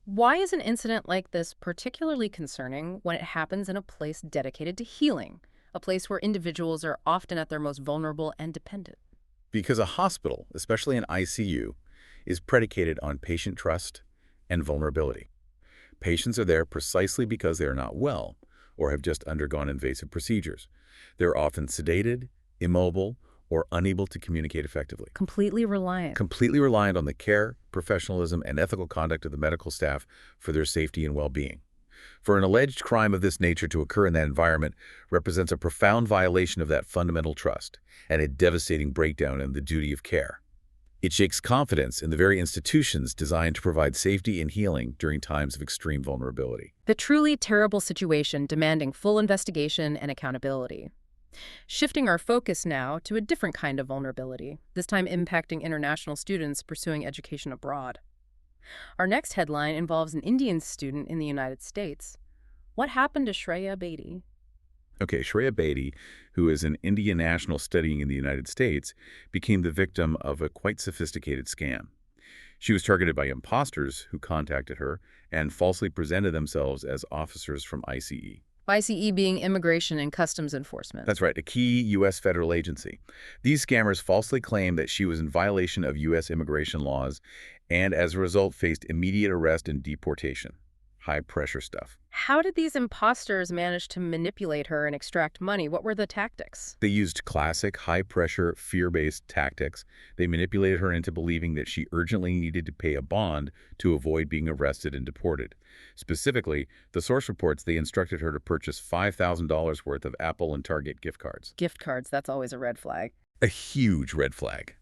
[SPEAKER 1] Why is an incident like this particularly concerning when it happens in a place dedicated to healing, a place where individuals are often at their most vulnerable and dependent?
[SPEAKER 2] Because a hospital, especially an ICU, is predicated on patient trust and vulnerability. Patients are there precisely because they are not well or have just undergone invasive procedures. They're often sedated, immobile, or unable to communicate effectively.
[SPEAKER 1] Completely reliant.
[SPEAKER 2] Completely reliant on the care, professionalism, and ethical conduct of the medical staff for their safety and well-being. For an alleged crime of this nature to occur in that environment represents a profound violation of that fundamental trust and a devastating breakdown in the duty of care. It shakes confidence in the very institutions designed to provide safety and healing during times of extreme vulnerability.
[SPEAKER 1] The truly terrible situation demanding full investigation and accountability. Shifting our focus now to a different kind of vulnerability, this time impacting international students pursuing education abroad. Our next headline involves an Indian student in the United States. What happened to Shreya Bedi?
[SPEAKER 2] Okay, Shreya Bedi, who is an Indian national studying in the United States, became the victim of a quite sophisticated scam. She was targeted by imposters who contacted her and falsely presented themselves as officers from ICE.
[SPEAKER 1] ICE being Immigration and Customs Enforcement.
[SPEAKER 2] That's right, a key U.S. federal agency. These scammers falsely claimed that she was in violation of U.S. immigration laws and, as a result, faced immediate arrest and deportation. High-pressure stuff.
[SPEAKER 1] How did these imposters manage to manipulate her and extract money? What were the tactics?
[SPEAKER 2] They used classic, high-pressure, fear-based tactics. They manipulated her into believing that she urgently needed to pay a bond to avoid being arrested and deported. Specifically, the source reports they instructed her to purchase $5,000 worth of Apple and Target gift cards.
[SPEAKER 1] Gift cards, that's always a red flag.
[SPEAKER 2] A huge red flag.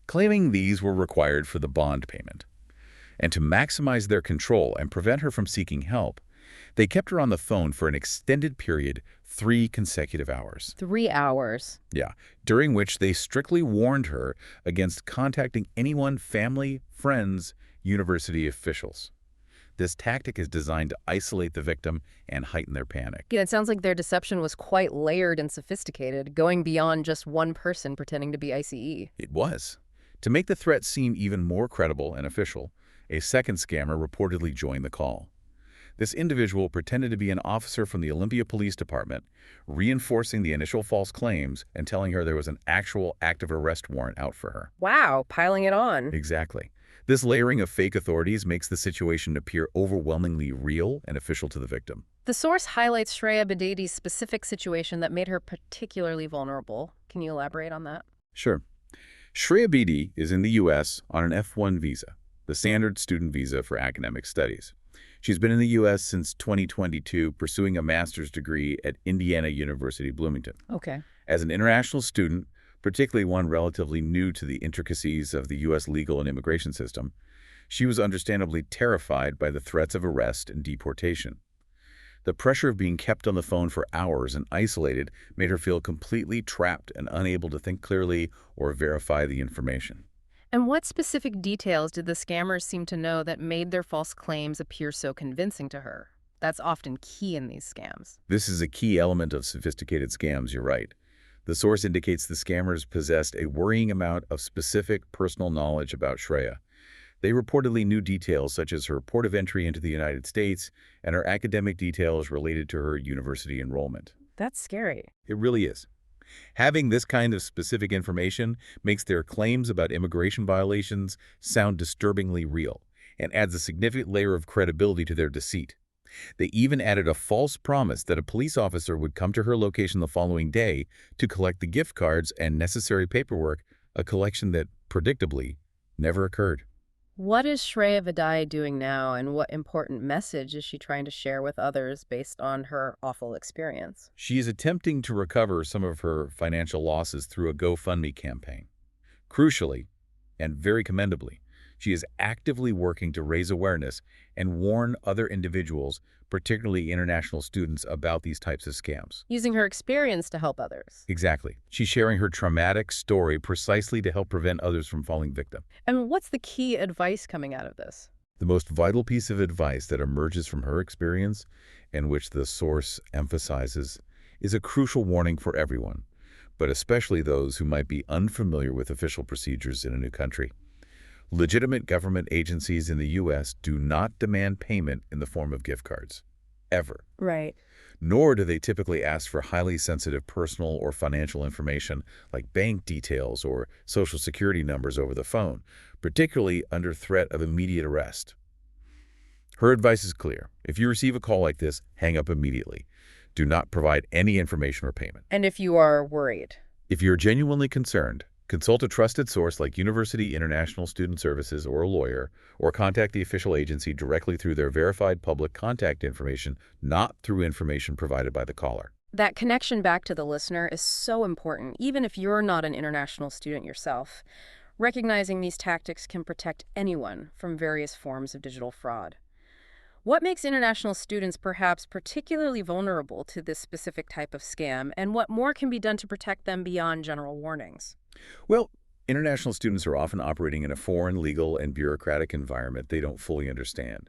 [SPEAKER 2] Claiming these were required for the bond payment. And to maximize their control and prevent her from seeking help, they kept her on the phone for an extended period, 3 consecutive hours.
[SPEAKER 1] 3 hours.
[SPEAKER 2] Yeah, during which they strictly warned her against contacting anyone, family, friends, university officials. This tactic is designed to isolate the victim and heighten their panic.
[SPEAKER 1] Yeah, it sounds like their deception was quite layered and sophisticated, going beyond just one person pretending to be ICE.
[SPEAKER 2] It was. To make the threat seem even more credible and official, a second scammer reportedly joined the call. This individual pretended to be an officer from the Olympia Police Department, reinforcing the initial false claims and telling her there was an actual active arrest warrant out for her.
[SPEAKER 1] Wow, piling it on.
[SPEAKER 2] Exactly. This layering of fake authorities makes the situation appear overwhelmingly real and official to the victim.
[SPEAKER 1] The source highlights Shreya Bededi's specific situation that made her particularly vulnerable. Can you elaborate on that?
[SPEAKER 2] Sure. Shreya Bedi is in the U.S. on an F-1 visa, the standard student visa for academic studies. She's been in the U.S. since 2022, pursuing a master's degree at Indiana University, Bloomington.
[SPEAKER 1] Okay.
[SPEAKER 2] As an international student, particularly one relatively new to the intricacies of the U.S. legal and immigration system, she was understandably terrified by the threats of arrest and deportation. The pressure of being kept on the phone for hours and isolated made her feel completely trapped and unable to think clearly or verify the information.
[SPEAKER 1] And what specific details did the scammers seem to know that made their false claims appear so convincing to her? That's often key in these scams.
[SPEAKER 2] This is a key element of sophisticated scams, you're right. The source indicates the scammers possessed a worrying amount of specific personal knowledge about Shreya. They reportedly knew details such as her port of entry into the United States and her academic details related to her university enrollment.
[SPEAKER 1] That's scary.
[SPEAKER 2] It really is. Having this kind of specific information makes their claims about immigration violations sound disturbingly real and adds a significant layer of credibility to their deceit. They even added a false promise that a police officer would come to her location the following day to collect the gift cards and necessary paperwork, a collection that, predictably, never occurred.
[SPEAKER 1] What is Shreya Bedi doing now, and what important message is she trying to share with others based on her awful experience?
[SPEAKER 2] She is attempting to recover some of her financial losses through a GoFundMe campaign. Crucially, and very commendably, she is actively working to raise awareness and warn other individuals, particularly international students, about these types of scams.
[SPEAKER 1] Using her experience to help others.
[SPEAKER 2] Exactly. She's sharing her traumatic story precisely to help prevent others from falling victim.
[SPEAKER 1] And what's the key advice coming out of this?
[SPEAKER 2] The most vital piece of advice that emerges from her experience, and which the source emphasizes, is a crucial warning for everyone, but especially those who might be unfamiliar with official procedures in a new country. Legitimate government agencies in the U.S. do not demand payment in the form of gift cards. Ever.
[SPEAKER 1] Right.
[SPEAKER 2] Nor do they typically ask for highly sensitive personal or financial information like bank details or social security numbers over the phone, particularly under threat of immediate arrest. Her advice is clear. If you receive a call like this, hang up immediately. Do not provide any information or payment.
[SPEAKER 1] And if you are worried?
[SPEAKER 2] If you're genuinely concerned, consult a trusted source like University International Student Services or a lawyer, or contact the official agency directly through their verified public contact information, not through information provided by the caller.
[SPEAKER 1] That connection back to the listener is so important, even if you're not an international student yourself. Recognizing these tactics can protect anyone from various forms of digital fraud. What makes international students perhaps particularly vulnerable to this specific type of scam, and what more can be done to protect them beyond general warnings?
[SPEAKER 2] Well, International students are often operating in a foreign legal and bureaucratic environment they don't fully understand.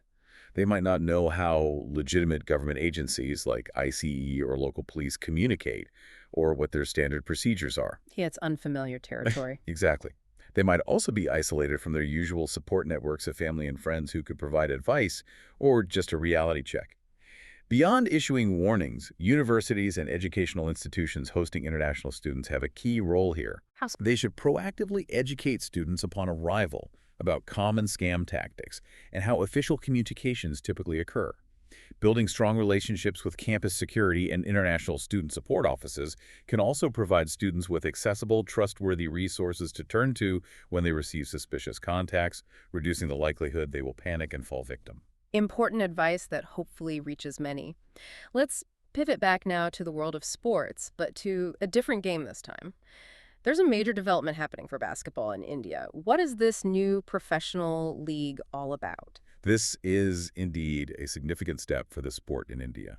[SPEAKER 2] They might not know how legitimate government agencies like ICE or local police communicate, or what their standard procedures are.
[SPEAKER 1] Yeah, it's unfamiliar territory.
[SPEAKER 2] Exactly. They might also be isolated from their usual support networks of family and friends who could provide advice or just a reality check. Beyond issuing warnings, universities and educational institutions hosting international students have a key role here. They should proactively educate students upon arrival about common scam tactics and how official communications typically occur. Building strong relationships with campus security and international student support offices can also provide students with accessible, trustworthy resources to turn to when they receive suspicious contacts, reducing the likelihood they will panic and fall victim.
[SPEAKER 1] Important advice that hopefully reaches many. Let's pivot back now to the world of sports, but to a different game this time. There's a major development happening for basketball in India. What is this new professional league all about?
[SPEAKER 2] This is indeed a significant step for the sport in India.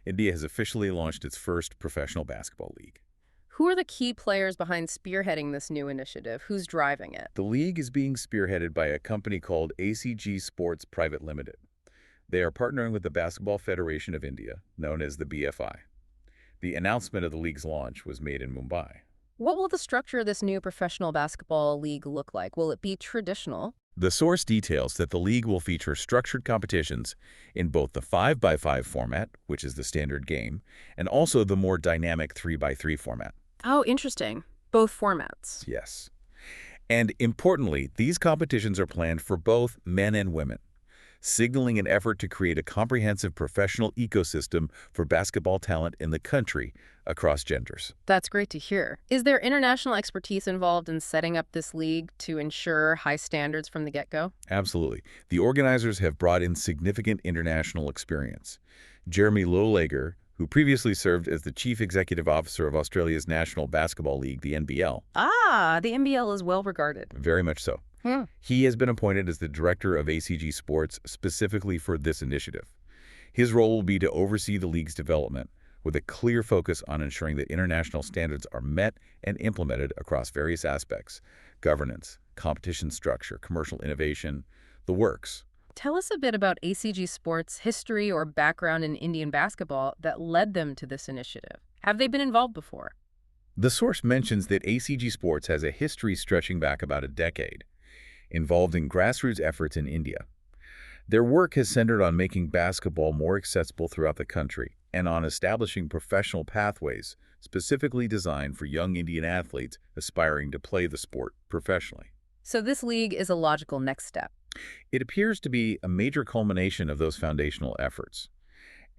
[SPEAKER 2] India has officially launched its first professional basketball league.
[SPEAKER 1] Who are the key players behind spearheading this new initiative? Who's driving it?
[SPEAKER 2] The league is being spearheaded by a company called ACG Sports Private Limited. They are partnering with the Basketball Federation of India, known as the BFI. The announcement of the league's launch was made in Mumbai.
[SPEAKER 1] What will the structure of this new professional basketball league look like? Will it be traditional?
[SPEAKER 2] The source details that the league will feature structured competitions in both the 5x5 format, which is the standard game, and also the more dynamic 3x3 format.
[SPEAKER 1] Oh, interesting. Both formats.
[SPEAKER 2] Yes. And importantly, these competitions are planned for both men and women, signaling an effort to create a comprehensive professional ecosystem for basketball talent in the country across genders.
[SPEAKER 1] That's great to hear. Is there international expertise involved in setting up this league to ensure high standards from the get-go?
[SPEAKER 2] Absolutely. The organizers have brought in significant international experience. Jeremy Lowlager, who previously served as the Chief Executive Officer of Australia's National Basketball League, the NBL.
[SPEAKER 1] Ah, the NBL is well regarded.
[SPEAKER 2] Very much so. He has been appointed as the director of ACG Sports specifically for this initiative. His role will be to oversee the league's development, with a clear focus on ensuring that international standards are met and implemented across various aspects: governance, competition structure, commercial innovation, the works.
[SPEAKER 1] Tell us a bit about ACG Sports' history or background in Indian basketball that led them to this initiative. Have they been involved before?
[SPEAKER 2] The source mentions that ACG Sports has a history stretching back about a decade, involved in grassroots efforts in India. Their work has centered on making basketball more accessible throughout the country and on establishing professional pathways specifically designed for young Indian athletes aspiring to play the sport professionally.
[SPEAKER 1] So this league is a logical next step.
[SPEAKER 2] It appears to be a major culmination of those foundational efforts.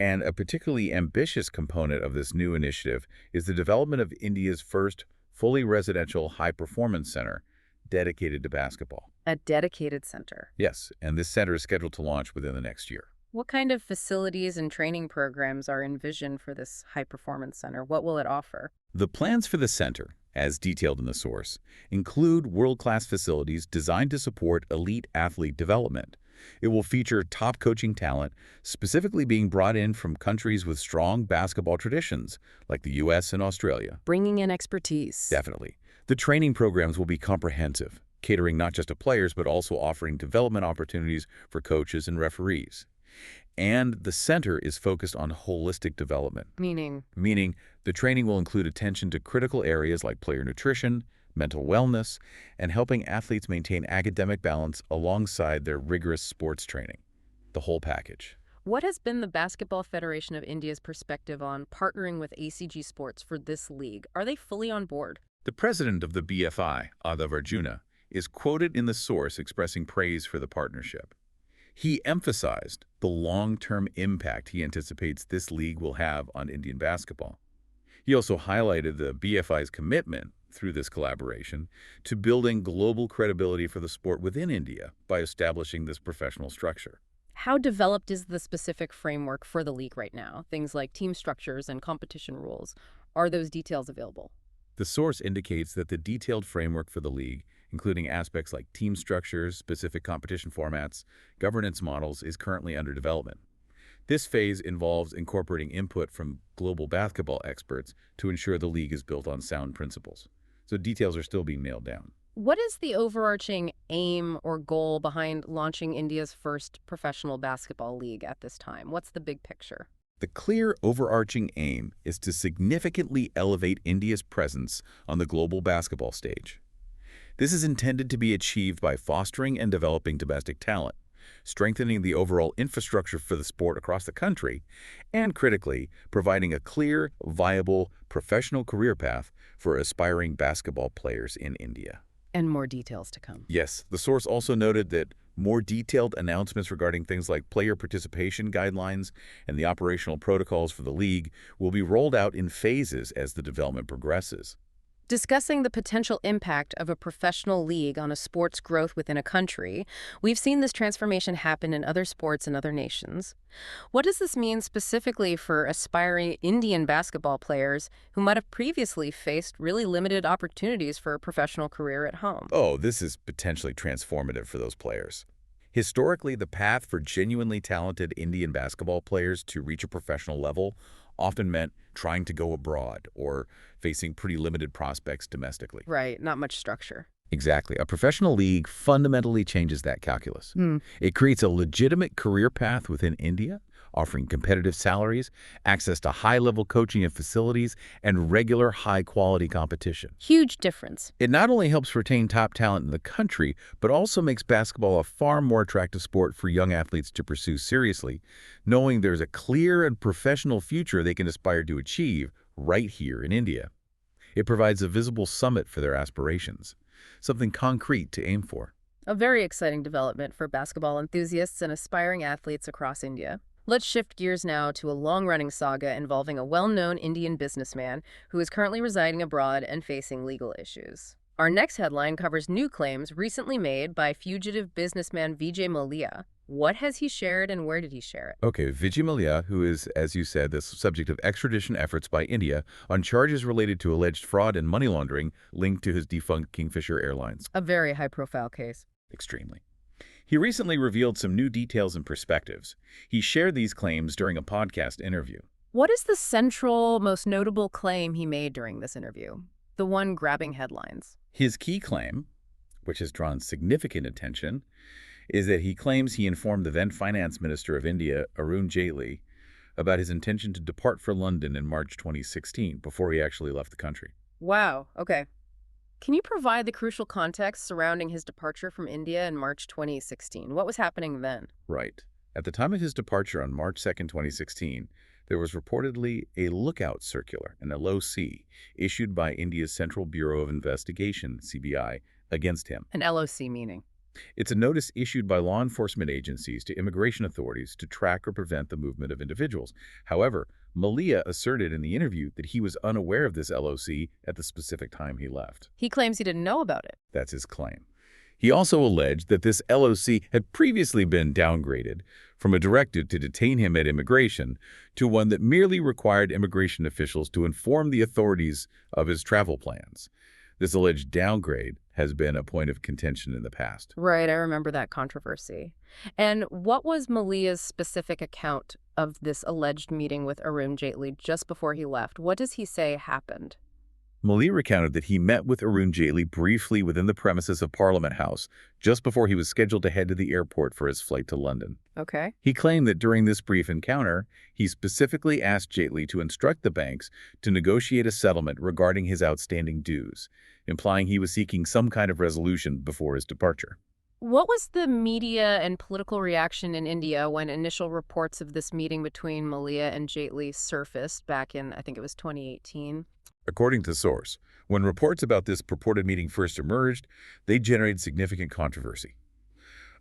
[SPEAKER 2] And a particularly ambitious component of this new initiative is the development of India's first fully residential high-performance center dedicated to basketball.
[SPEAKER 1] A dedicated center.
[SPEAKER 2] Yes, and this center is scheduled to launch within the next year.
[SPEAKER 1] What kind of facilities and training programs are envisioned for this high-performance center? What will it offer?
[SPEAKER 2] The plans for the center, as detailed in the source, include world-class facilities designed to support elite athlete development. It will feature top coaching talent, specifically being brought in from countries with strong basketball traditions, like the U.S. and Australia.
[SPEAKER 1] Bringing in expertise.
[SPEAKER 2] Definitely. The training programs will be comprehensive, catering not just to players, but also offering development opportunities for coaches and referees. And the center is focused on holistic development. Meaning the training will include attention to critical areas like player nutrition, mental wellness, and helping athletes maintain academic balance alongside their rigorous sports training. The whole package.
[SPEAKER 1] What has been the Basketball Federation of India's perspective on partnering with ACG Sports for this league? Are they fully on board?
[SPEAKER 2] The president of the BFI, Adhav Arjuna, is quoted in the source expressing praise for the partnership. He emphasized the long-term impact he anticipates this league will have on Indian basketball. He also highlighted the BFI's commitment, through this collaboration, to building global credibility for the sport within India by establishing this professional structure.
[SPEAKER 1] How developed is the specific framework for the league right now? Things like team structures and competition rules. Are those details available?
[SPEAKER 2] The source indicates that the detailed framework for the league, including aspects like team structures, specific competition formats, governance models, is currently under development. This phase involves incorporating input from global basketball experts to ensure the league is built on sound principles. So details are still being nailed down.
[SPEAKER 1] What is the overarching aim or goal behind launching India's first professional basketball league at this time? What's the big picture?
[SPEAKER 2] The clear overarching aim is to significantly elevate India's presence on the global basketball stage. This is intended to be achieved by fostering and developing domestic talent, strengthening the overall infrastructure for the sport across the country, and critically, providing a clear, viable, professional career path for aspiring basketball players in India.
[SPEAKER 1] And more details to come.
[SPEAKER 2] Yes, the source also noted that more detailed announcements regarding things like player participation guidelines and the operational protocols for the league will be rolled out in phases as the development progresses.
[SPEAKER 1] Discussing the potential impact of a professional league on a sport's growth within a country, we've seen this transformation happen in other sports and other nations. What does this mean specifically for aspiring Indian basketball players who might have previously faced really limited opportunities for a professional career at home?
[SPEAKER 2] Oh, this is potentially transformative for those players. Historically, the path for genuinely talented Indian basketball players to reach a professional level often meant trying to go abroad or facing pretty limited prospects domestically.
[SPEAKER 1] Right, not much structure.
[SPEAKER 2] Exactly. A professional league fundamentally changes that calculus. It creates a legitimate career path within India, offering competitive salaries, access to high-level coaching and facilities, and regular high-quality competition.
[SPEAKER 1] Huge difference.
[SPEAKER 2] It not only helps retain top talent in the country, but also makes basketball a far more attractive sport for young athletes to pursue seriously, knowing there's a clear and professional future they can aspire to achieve right here in India. It provides a visible summit for their aspirations, something concrete to aim for.
[SPEAKER 1] A very exciting development for basketball enthusiasts and aspiring athletes across India. Let's shift gears now to a long-running saga involving a well-known Indian businessman who is currently residing abroad and facing legal issues. Our next headline covers new claims recently made by fugitive businessman Vijay Mallya. What has he shared and where did he share it?
[SPEAKER 2] Okay, Vijay Mallya, who is, as you said, the subject of extradition efforts by India on charges related to alleged fraud and money laundering linked to his defunct Kingfisher Airlines.
[SPEAKER 1] A very high-profile case.
[SPEAKER 2] Extremely. He recently revealed some new details and perspectives. He shared these claims during a podcast interview.
[SPEAKER 1] What is the central, most notable claim he made during this interview? The one grabbing headlines.
[SPEAKER 2] His key claim, which has drawn significant attention, is that he claims he informed the then Finance Minister of India, Arun Jaitley, about his intention to depart for London in March 2016 before he actually left the country.
[SPEAKER 1] Wow, okay. Can you provide the crucial context surrounding his departure from India in March 2016? What was happening then?
[SPEAKER 2] Right. At the time of his departure on March 2nd, 2016, there was reportedly a lookout circular, an LOC, issued by India's Central Bureau of Investigation, CBI, against him.
[SPEAKER 1] An LOC meaning?
[SPEAKER 2] It's a notice issued by law enforcement agencies to immigration authorities to track or prevent the movement of individuals. However, Mallya asserted in the interview that he was unaware of this LOC at the specific time he left.
[SPEAKER 1] He claims he didn't know about it.
[SPEAKER 2] That's his claim. He also alleged that this LOC had previously been downgraded from a directive to detain him at immigration to one that merely required immigration officials to inform the authorities of his travel plans. This alleged downgrade has been a point of contention in the past.
[SPEAKER 1] Right, I remember that controversy. And what was Mallya's specific account of this alleged meeting with Arun Jaitley just before he left? What does he say happened?
[SPEAKER 2] Mallya recounted that he met with Arun Jaitley briefly within the premises of Parliament House just before he was scheduled to head to the airport for his flight to London.
[SPEAKER 1] Okay.
[SPEAKER 2] He claimed that during this brief encounter, he specifically asked Jaitley to instruct the banks to negotiate a settlement regarding his outstanding dues, implying he was seeking some kind of resolution before his departure.
[SPEAKER 1] What was the media and political reaction in India when initial reports of this meeting between Mallya and Jaitley surfaced back in, I think it was 2018?
[SPEAKER 2] According to the source, when reports about this purported meeting first emerged, they generated significant controversy.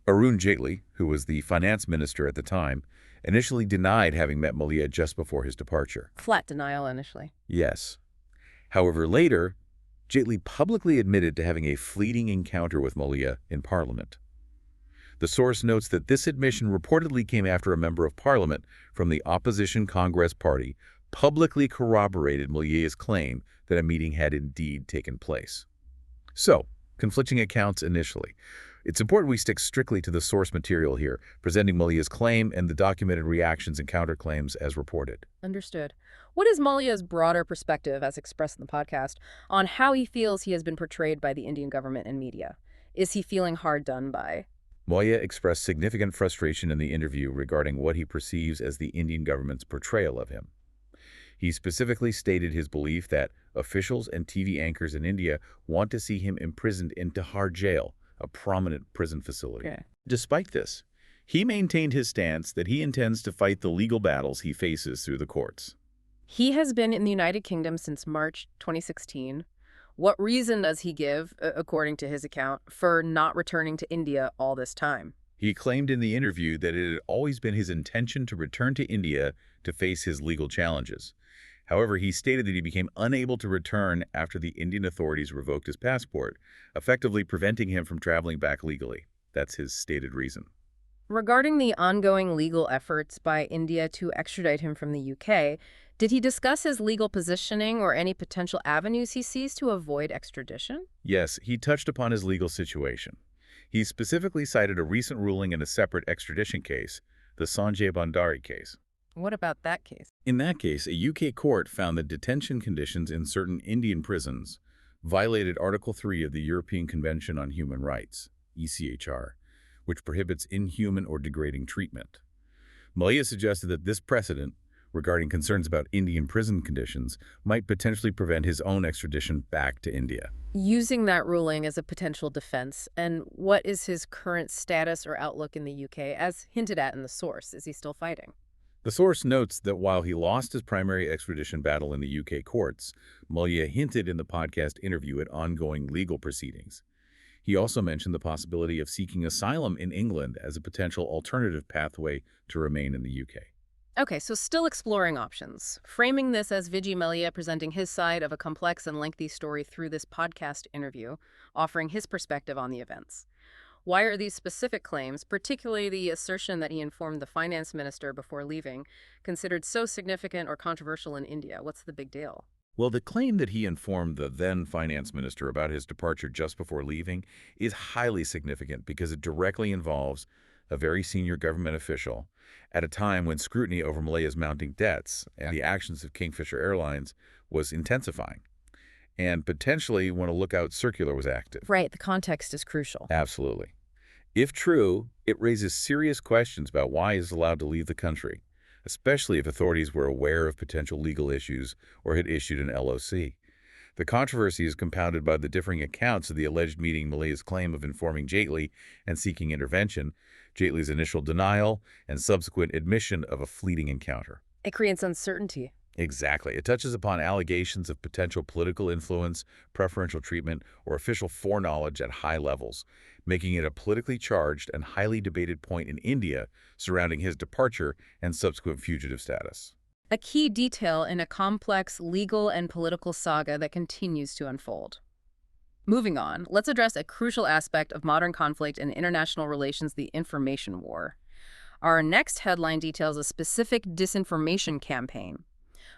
[SPEAKER 2] Arun Jaitley, who was the finance minister at the time, initially denied having met Mallya just before his departure.
[SPEAKER 1] Flat denial initially.
[SPEAKER 2] Yes. However, later, Jaitley publicly admitted to having a fleeting encounter with Mallya in Parliament. The source notes that this admission reportedly came after a member of Parliament from the opposition Congress Party publicly corroborated Mallya's claim that a meeting had indeed taken place. So, conflicting accounts initially. It's important we stick strictly to the source material here, presenting Mallya's claim and the documented reactions and counterclaims as reported.
[SPEAKER 1] Understood. What is Mallya's broader perspective, as expressed in the podcast, on how he feels he has been portrayed by the Indian government and media? Is he feeling hard done by?
[SPEAKER 2] Mallya expressed significant frustration in the interview regarding what he perceives as the Indian government's portrayal of him. He specifically stated his belief that officials and TV anchors in India want to see him imprisoned in Tihar jail, a prominent prison facility.
[SPEAKER 1] Okay.
[SPEAKER 2] Despite this, he maintained his stance that he intends to fight the legal battles he faces through the courts.
[SPEAKER 1] He has been in the United Kingdom since March 2016. What reason does he give, according to his account, for not returning to India all this time?
[SPEAKER 2] He claimed in the interview that it had always been his intention to return to India to face his legal challenges. However, he stated that he became unable to return after the Indian authorities revoked his passport, effectively preventing him from traveling back legally. That's his stated reason.
[SPEAKER 1] Regarding the ongoing legal efforts by India to extradite him from the UK, did he discuss his legal positioning or any potential avenues he sees to avoid extradition?
[SPEAKER 2] Yes, he touched upon his legal situation. He specifically cited a recent ruling in a separate extradition case, the Sanjay Bhandari case.
[SPEAKER 1] What about that case?
[SPEAKER 2] In that case, a UK court found that detention conditions in certain Indian prisons violated Article 3 of the European Convention on Human Rights, ECHR, which prohibits inhuman or degrading treatment. Mallya suggested that this precedent, regarding concerns about Indian prison conditions, might potentially prevent his own extradition back to India.
[SPEAKER 1] Using that ruling as a potential defense, and what is his current status or outlook in the UK, as hinted at in the source? Is he still fighting?
[SPEAKER 2] The source notes that while he lost his primary extradition battle in the UK courts, Mallya hinted in the podcast interview at ongoing legal proceedings. He also mentioned the possibility of seeking asylum in England as a potential alternative pathway to remain in the UK.
[SPEAKER 1] Okay, so still exploring options. Framing this as Vijay Mallya presenting his side of a complex and lengthy story through this podcast interview, offering his perspective on the events. Why are these specific claims, particularly the assertion that he informed the finance minister before leaving, considered so significant or controversial in India? What's the big deal?
[SPEAKER 2] Well, the claim that he informed the then finance minister about his departure just before leaving is highly significant because it directly involves a very senior government official at a time when scrutiny over Mallya's mounting debts and the actions of Kingfisher Airlines was intensifying, and potentially when a lookout circular was active.
[SPEAKER 1] Right, the context is crucial.
[SPEAKER 2] Absolutely. If true, it raises serious questions about why he is allowed to leave the country, especially if authorities were aware of potential legal issues or had issued an LOC. The controversy is compounded by the differing accounts of the alleged meeting Mallya's claim of informing Jaitley and seeking intervention, Jaitley's initial denial, and subsequent admission of a fleeting encounter.
[SPEAKER 1] It creates uncertainty.
[SPEAKER 2] Exactly. It touches upon allegations of potential political influence, preferential treatment, or official foreknowledge at high levels, making it a politically charged and highly debated point in India surrounding his departure and subsequent fugitive status.
[SPEAKER 1] A key detail in a complex legal and political saga that continues to unfold. Moving on, let's address a crucial aspect of modern conflict and international relations, the information war. Our next headline details a specific disinformation campaign.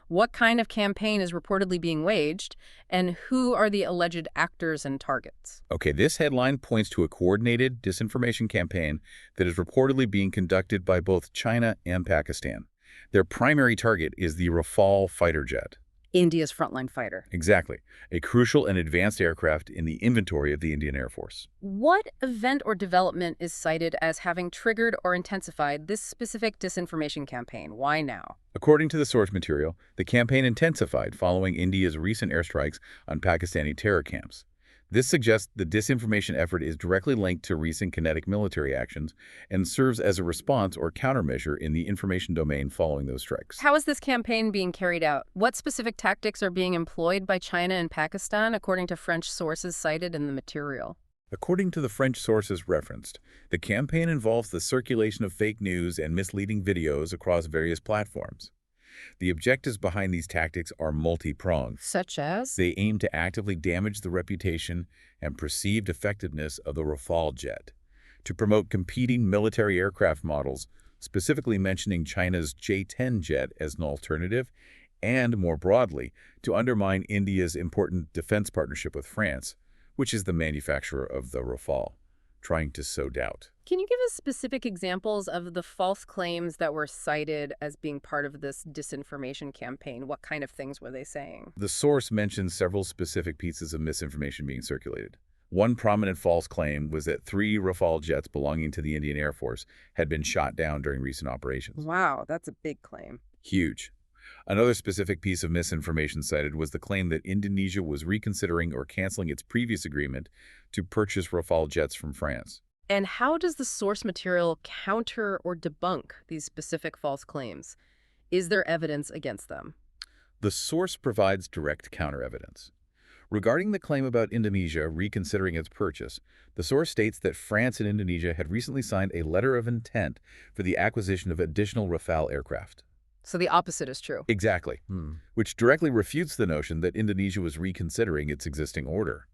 [SPEAKER 1] What kind of campaign is reportedly being waged, and who are the alleged actors and targets?
[SPEAKER 2] Okay, this headline points to a coordinated disinformation campaign that is reportedly being conducted by both China and Pakistan. Their primary target is the Rafale fighter jet.
[SPEAKER 1] India's frontline fighter.
[SPEAKER 2] Exactly. A crucial and advanced aircraft in the inventory of the Indian Air Force.
[SPEAKER 1] What event or development is cited as having triggered or intensified this specific disinformation campaign? Why now?
[SPEAKER 2] According to the source material, the campaign intensified following India's recent airstrikes on Pakistani terror camps. This suggests the disinformation effort is directly linked to recent kinetic military actions and serves as a response or countermeasure in the information domain following those strikes.
[SPEAKER 1] How is this campaign being carried out? What specific tactics are being employed by China and Pakistan, according to French sources cited in the material?
[SPEAKER 2] According to the French sources referenced, the campaign involves the circulation of fake news and misleading videos across various platforms. The objectives behind these tactics are multi-pronged.
[SPEAKER 1] Such as?
[SPEAKER 2] They aim to actively damage the reputation and perceived effectiveness of the Rafale jet, to promote competing military aircraft models, specifically mentioning China's J-10 jet as an alternative, and more broadly, to undermine India's important defense partnership with France, which is the manufacturer of the Rafale. trying to sow doubt.
[SPEAKER 1] Can you give us specific examples of the false claims that were cited as being part of this disinformation campaign? What kind of things were they saying?
[SPEAKER 2] The source mentions several specific pieces of misinformation being circulated. One prominent false claim was that 3 Rafale jets belonging to the Indian Air Force had been shot down during recent operations.
[SPEAKER 1] Wow, that's a big claim.
[SPEAKER 2] Huge. Another specific piece of misinformation cited was the claim that Indonesia was reconsidering or canceling its previous agreement to purchase Rafale jets from France.
[SPEAKER 1] And how does the source material counter or debunk these specific false claims? Is there evidence against them?
[SPEAKER 2] The source provides direct counter-evidence. Regarding the claim about Indonesia reconsidering its purchase, the source states that France and Indonesia had recently signed a letter of intent for the acquisition of additional Rafale aircraft.
[SPEAKER 1] So the opposite is true.
[SPEAKER 2] Exactly. Which directly refutes the notion that Indonesia was reconsidering its existing order.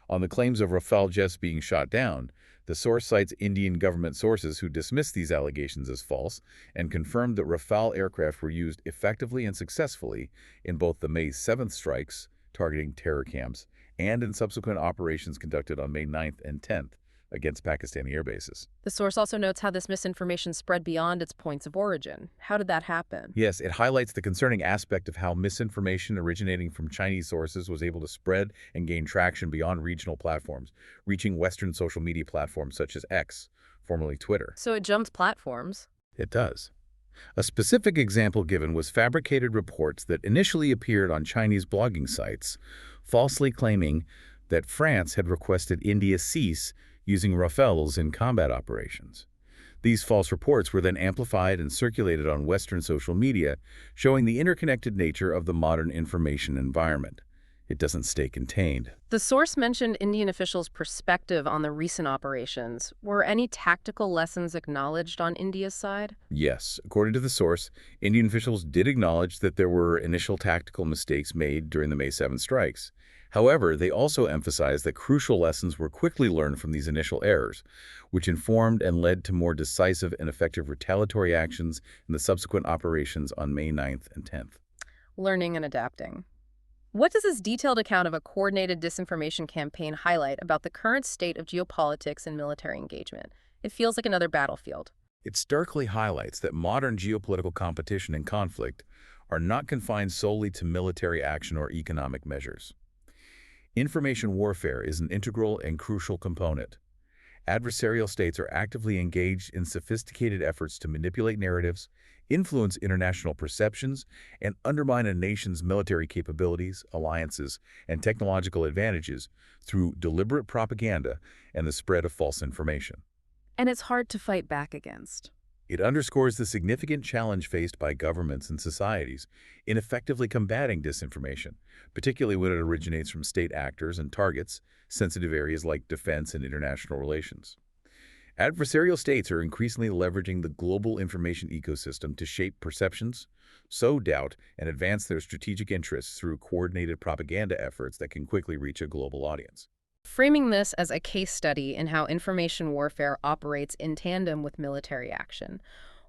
[SPEAKER 2] On the claims of Rafale jets being shot down, the source cites Indian government sources who dismissed these allegations as false and confirmed that Rafale aircraft were used effectively and successfully in both the May 7th strikes targeting terror camps and in subsequent operations conducted on May 9th and 10th against Pakistani air bases.
[SPEAKER 1] The source also notes how this misinformation spread beyond its points of origin. How did that happen?
[SPEAKER 2] Yes, it highlights the concerning aspect of how misinformation originating from Chinese sources was able to spread and gain traction beyond regional platforms, reaching Western social media platforms such as X, formerly Twitter.
[SPEAKER 1] So it jumps platforms.
[SPEAKER 2] It does. A specific example given was fabricated reports that initially appeared on Chinese blogging sites, falsely claiming that France had requested India cease using Rafales in combat operations. These false reports were then amplified and circulated on Western social media, showing the interconnected nature of the modern information environment. It doesn't stay contained.
[SPEAKER 1] The source mentioned Indian officials' perspective on the recent operations. Were any tactical lessons acknowledged on India's side?
[SPEAKER 2] Yes, according to the source, Indian officials did acknowledge that there were initial tactical mistakes made during the May 7 strikes. However, they also emphasized that crucial lessons were quickly learned from these initial errors, which informed and led to more decisive and effective retaliatory actions in the subsequent operations on May 9th and 10th.
[SPEAKER 1] Learning and adapting. What does this detailed account of a coordinated disinformation campaign highlight about the current state of geopolitics and military engagement? It feels like another battlefield.
[SPEAKER 2] It starkly highlights that modern geopolitical competition and conflict are not confined solely to military action or economic measures. Information warfare is an integral and crucial component. Adversarial states are actively engaged in sophisticated efforts to manipulate narratives, influence international perceptions, and undermine a nation's military capabilities, alliances, and technological advantages through deliberate propaganda and the spread of false information.
[SPEAKER 1] And it's hard to fight back against.
[SPEAKER 2] It underscores the significant challenge faced by governments and societies in effectively combating disinformation, particularly when it originates from state actors and targets sensitive areas like defense and international relations. Adversarial states are increasingly leveraging the global information ecosystem to shape perceptions, sow doubt, and advance their strategic interests through coordinated propaganda efforts that can quickly reach a global audience.
[SPEAKER 1] Framing this as a case study in how information warfare operates in tandem with military action,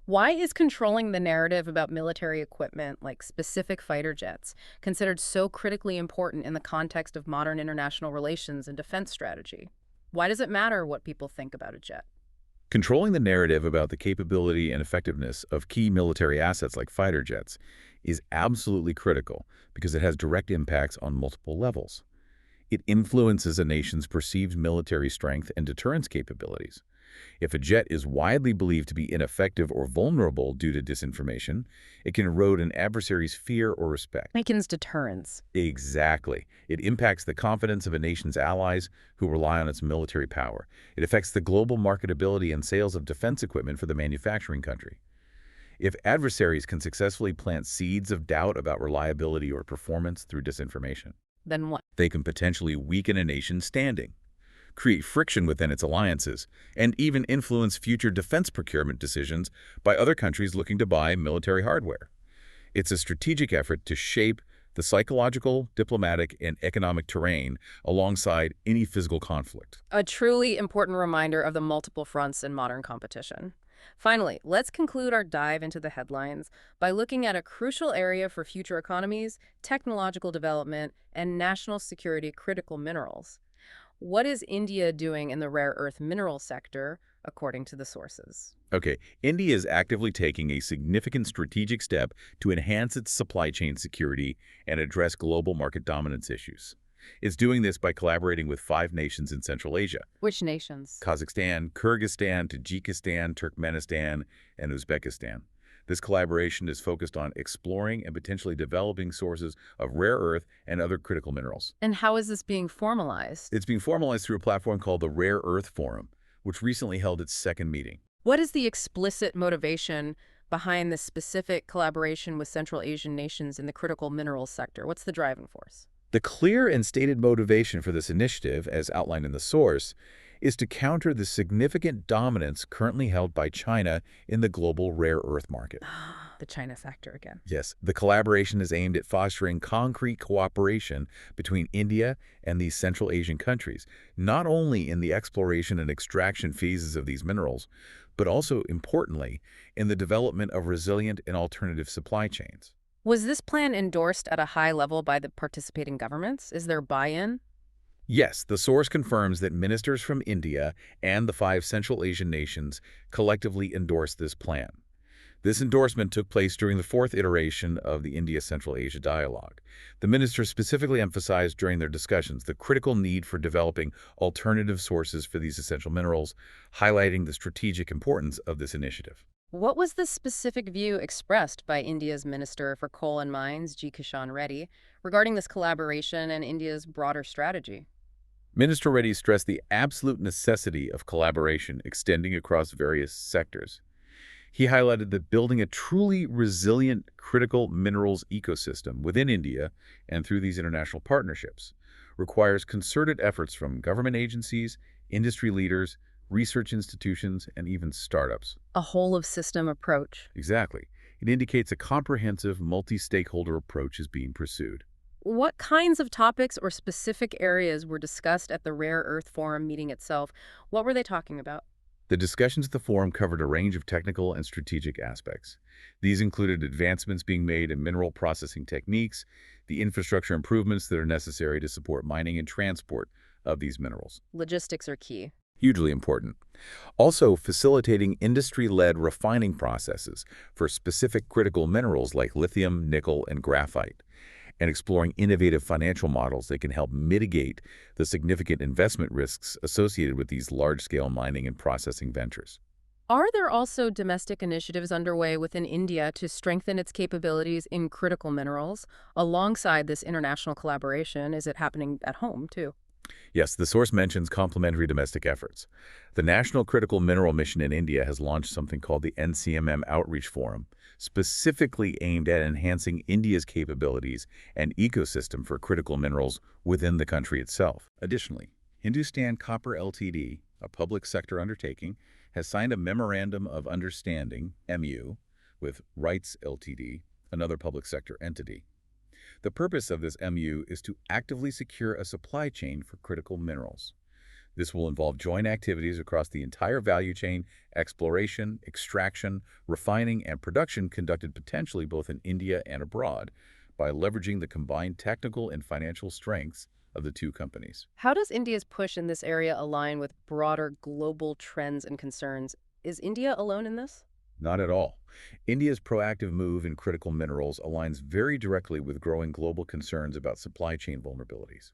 [SPEAKER 1] why is controlling the narrative about military equipment, like specific fighter jets, considered so critically important in the context of modern international relations and defense strategy? Why does it matter what people think about a jet?
[SPEAKER 2] Controlling the narrative about the capability and effectiveness of key military assets like fighter jets is absolutely critical because it has direct impacts on multiple levels. It influences a nation's perceived military strength and deterrence capabilities. If a jet is widely believed to be ineffective or vulnerable due to disinformation, it can erode an adversary's fear or respect.
[SPEAKER 1] Weakens deterrence.
[SPEAKER 2] Exactly. It impacts the confidence of a nation's allies who rely on its military power. It affects the global marketability and sales of defense equipment for the manufacturing country. If adversaries can successfully plant seeds of doubt about reliability or performance through disinformation,
[SPEAKER 1] Then what?
[SPEAKER 2] they can potentially weaken a nation's standing, create friction within its alliances, and even influence future defense procurement decisions by other countries looking to buy military hardware. It's a strategic effort to shape the psychological, diplomatic, and economic terrain alongside any physical conflict.
[SPEAKER 1] A truly important reminder of the multiple fronts in modern competition. Finally, let's conclude our dive into the headlines by looking at a crucial area for future economies, technological development, and national security critical minerals. What is India doing in the rare earth mineral sector, according to the sources?
[SPEAKER 2] Okay, India is actively taking a significant strategic step to enhance its supply chain security and address global market dominance issues. It's doing this by collaborating with 5 nations in Central Asia:
[SPEAKER 1] Which nations?
[SPEAKER 2] Kazakhstan, Kyrgyzstan, Tajikistan, Turkmenistan, and Uzbekistan. This collaboration is focused on exploring and potentially developing sources of rare earth and other critical minerals.
[SPEAKER 1] And how is this being formalized?
[SPEAKER 2] It's being formalized through a platform called the Rare Earth Forum, which recently held its second meeting.
[SPEAKER 1] What is the explicit motivation behind this specific collaboration with Central Asian nations in the critical minerals sector? What's the driving force?
[SPEAKER 2] The clear and stated motivation for this initiative, as outlined in the source, is to counter the significant dominance currently held by China in the global rare earth market.
[SPEAKER 1] The China sector again.
[SPEAKER 2] Yes, the collaboration is aimed at fostering concrete cooperation between India and these Central Asian countries, not only in the exploration and extraction phases of these minerals, but also, importantly, in the development of resilient and alternative supply chains.
[SPEAKER 1] Was this plan endorsed at a high level by the participating governments? Is there buy-in?
[SPEAKER 2] Yes, the source confirms that ministers from India and the 5 Central Asian nations collectively endorsed this plan. This endorsement took place during the 4th iteration of the India-Central Asia Dialogue. The ministers specifically emphasized during their discussions the critical need for developing alternative sources for these essential minerals, highlighting the strategic importance of this initiative.
[SPEAKER 1] What was the specific view expressed by India's Minister for Coal and Mines, G. Kishan Reddy, regarding this collaboration and India's broader strategy?
[SPEAKER 2] Minister Reddy stressed the absolute necessity of collaboration extending across various sectors. He highlighted that building a truly resilient critical minerals ecosystem within India and through these international partnerships requires concerted efforts from government agencies, industry leaders, research institutions, and even startups.
[SPEAKER 1] A whole-of-system approach.
[SPEAKER 2] Exactly. It indicates a comprehensive, multi-stakeholder approach is being pursued.
[SPEAKER 1] What kinds of topics or specific areas were discussed at the Rare Earth Forum meeting itself? What were they talking about?
[SPEAKER 2] The discussions at the forum covered a range of technical and strategic aspects. These included advancements being made in mineral processing techniques, the infrastructure improvements that are necessary to support mining and transport of these minerals.
[SPEAKER 1] Logistics are key.
[SPEAKER 2] Hugely important. Also, facilitating industry-led refining processes for specific critical minerals like lithium, nickel, and graphite, and exploring innovative financial models that can help mitigate the significant investment risks associated with these large-scale mining and processing ventures.
[SPEAKER 1] Are there also domestic initiatives underway within India to strengthen its capabilities in critical minerals alongside this international collaboration? Is it happening at home, too?
[SPEAKER 2] Yes, the source mentions complementary domestic efforts. The National Critical Mineral Mission in India has launched something called the NCMM Outreach Forum, specifically aimed at enhancing India's capabilities and ecosystem for critical minerals within the country itself. Additionally, Hindustan Copper Ltd., a public sector undertaking, has signed a Memorandum of Understanding, MU, with Rights Ltd., another public sector entity. The purpose of this MU is to actively secure a supply chain for critical minerals. This will involve joint activities across the entire value chain: exploration, extraction, refining, and production conducted potentially both in India and abroad by leveraging the combined technical and financial strengths of the 2 companies.
[SPEAKER 1] How does India's push in this area align with broader global trends and concerns? Is India alone in this?
[SPEAKER 2] Not at all. India's proactive move in critical minerals aligns very directly with growing global concerns about supply chain vulnerabilities.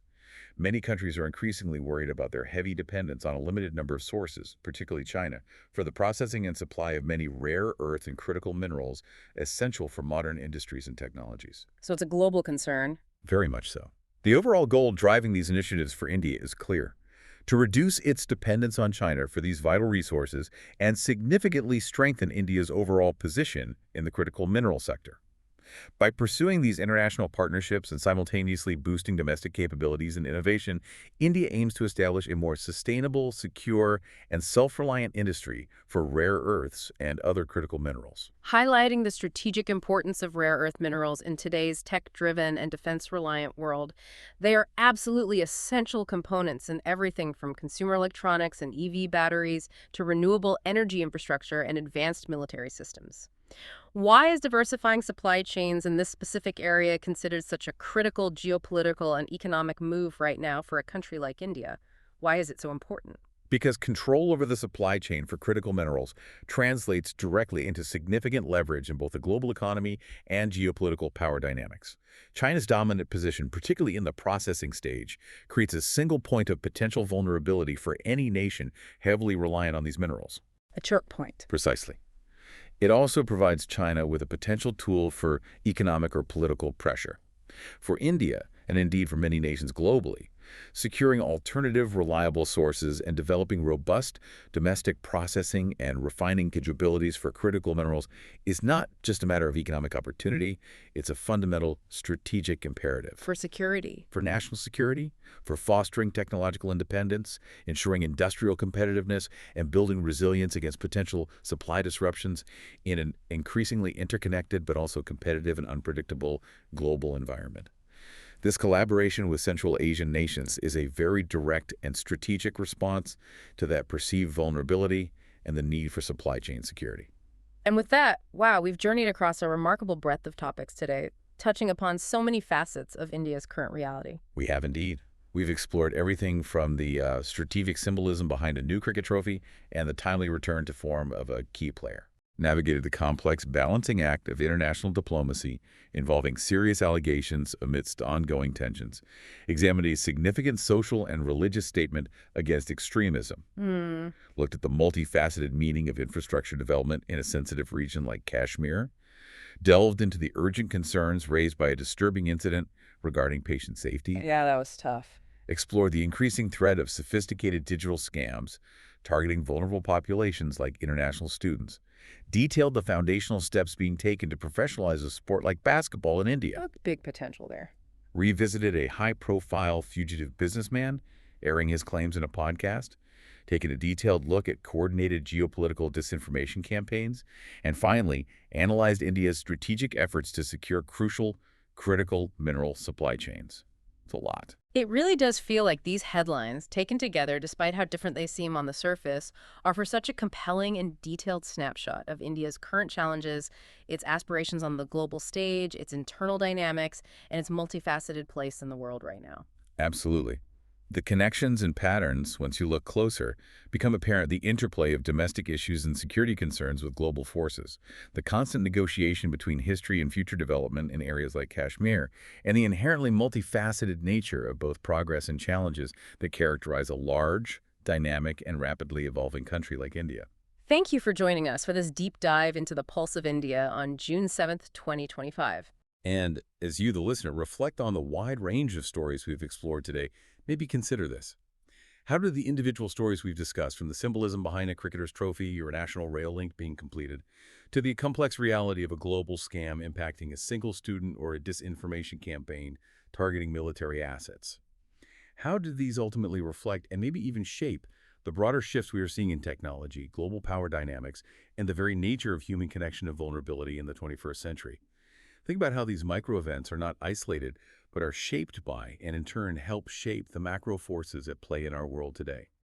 [SPEAKER 2] Many countries are increasingly worried about their heavy dependence on a limited number of sources, particularly China, for the processing and supply of many rare earth and critical minerals essential for modern industries and technologies.
[SPEAKER 1] So it's a global concern.
[SPEAKER 2] Very much so. The overall goal driving these initiatives for India is clear: to reduce its dependence on China for these vital resources and significantly strengthen India's overall position in the critical mineral sector. By pursuing these international partnerships and simultaneously boosting domestic capabilities and innovation, India aims to establish a more sustainable, secure, and self-reliant industry for rare earths and other critical minerals.
[SPEAKER 1] Highlighting the strategic importance of rare earth minerals in today's tech-driven and defense-reliant world, they are absolutely essential components in everything from consumer electronics and EV batteries to renewable energy infrastructure and advanced military systems. Why is diversifying supply chains in this specific area considered such a critical geopolitical and economic move right now for a country like India? Why is it so important?
[SPEAKER 2] Because control over the supply chain for critical minerals translates directly into significant leverage in both the global economy and geopolitical power dynamics. China's dominant position, particularly in the processing stage, creates a single point of potential vulnerability for any nation heavily reliant on these minerals.
[SPEAKER 1] A choke point.
[SPEAKER 2] Precisely. It also provides China with a potential tool for economic or political pressure. For India, and indeed for many nations globally, securing alternative, reliable sources and developing robust domestic processing and refining capabilities for critical minerals is not just a matter of economic opportunity, it's a fundamental strategic imperative.
[SPEAKER 1] For security.
[SPEAKER 2] For national security, for fostering technological independence, ensuring industrial competitiveness, and building resilience against potential supply disruptions in an increasingly interconnected but also competitive and unpredictable global environment. This collaboration with Central Asian nations is a very direct and strategic response to that perceived vulnerability and the need for supply chain security.
[SPEAKER 1] And with that, wow, we've journeyed across a remarkable breadth of topics today, touching upon so many facets of India's current reality.
[SPEAKER 2] We have indeed. We've explored everything from the strategic symbolism behind a new cricket trophy and the timely return to form of a key player. Navigated the complex balancing act of international diplomacy involving serious allegations amidst ongoing tensions, examined a significant social and religious statement against extremism, looked at the multifaceted meaning of infrastructure development in a sensitive region like Kashmir, delved into the urgent concerns raised by a disturbing incident regarding patient safety,
[SPEAKER 1] Yeah, that was tough.
[SPEAKER 2] explored the increasing threat of sophisticated digital scams targeting vulnerable populations like international students, detailed the foundational steps being taken to professionalize a sport like basketball in India,
[SPEAKER 1] Big potential there.
[SPEAKER 2] revisited a high-profile fugitive businessman airing his claims in a podcast, taken a detailed look at coordinated geopolitical disinformation campaigns, and finally, analyzed India's strategic efforts to secure crucial, critical mineral supply chains. It's a lot.
[SPEAKER 1] It really does feel like these headlines, taken together despite how different they seem on the surface, offer such a compelling and detailed snapshot of India's current challenges, its aspirations on the global stage, its internal dynamics, and its multifaceted place in the world right now.
[SPEAKER 2] Absolutely. The connections and patterns, once you look closer, become apparent. The interplay of domestic issues and security concerns with global forces, the constant negotiation between history and future development in areas like Kashmir, and the inherently multifaceted nature of both progress and challenges that characterize a large, dynamic, and rapidly evolving country like India.
[SPEAKER 1] Thank you for joining us for this deep dive into the pulse of India on June 7th, 2025.
[SPEAKER 2] And as you, the listener, reflect on the wide range of stories we've explored today, maybe consider this. How do the individual stories we've discussed, from the symbolism behind a cricketer's trophy or a national rail link being completed, to the complex reality of a global scam impacting a single student or a disinformation campaign targeting military assets, how do these ultimately reflect and maybe even shape the broader shifts we are seeing in technology, global power dynamics, and the very nature of human connection and vulnerability in the 21st century? Think about how these micro-events are not isolated, but are shaped by and in turn help shape the macro forces at play in our world today.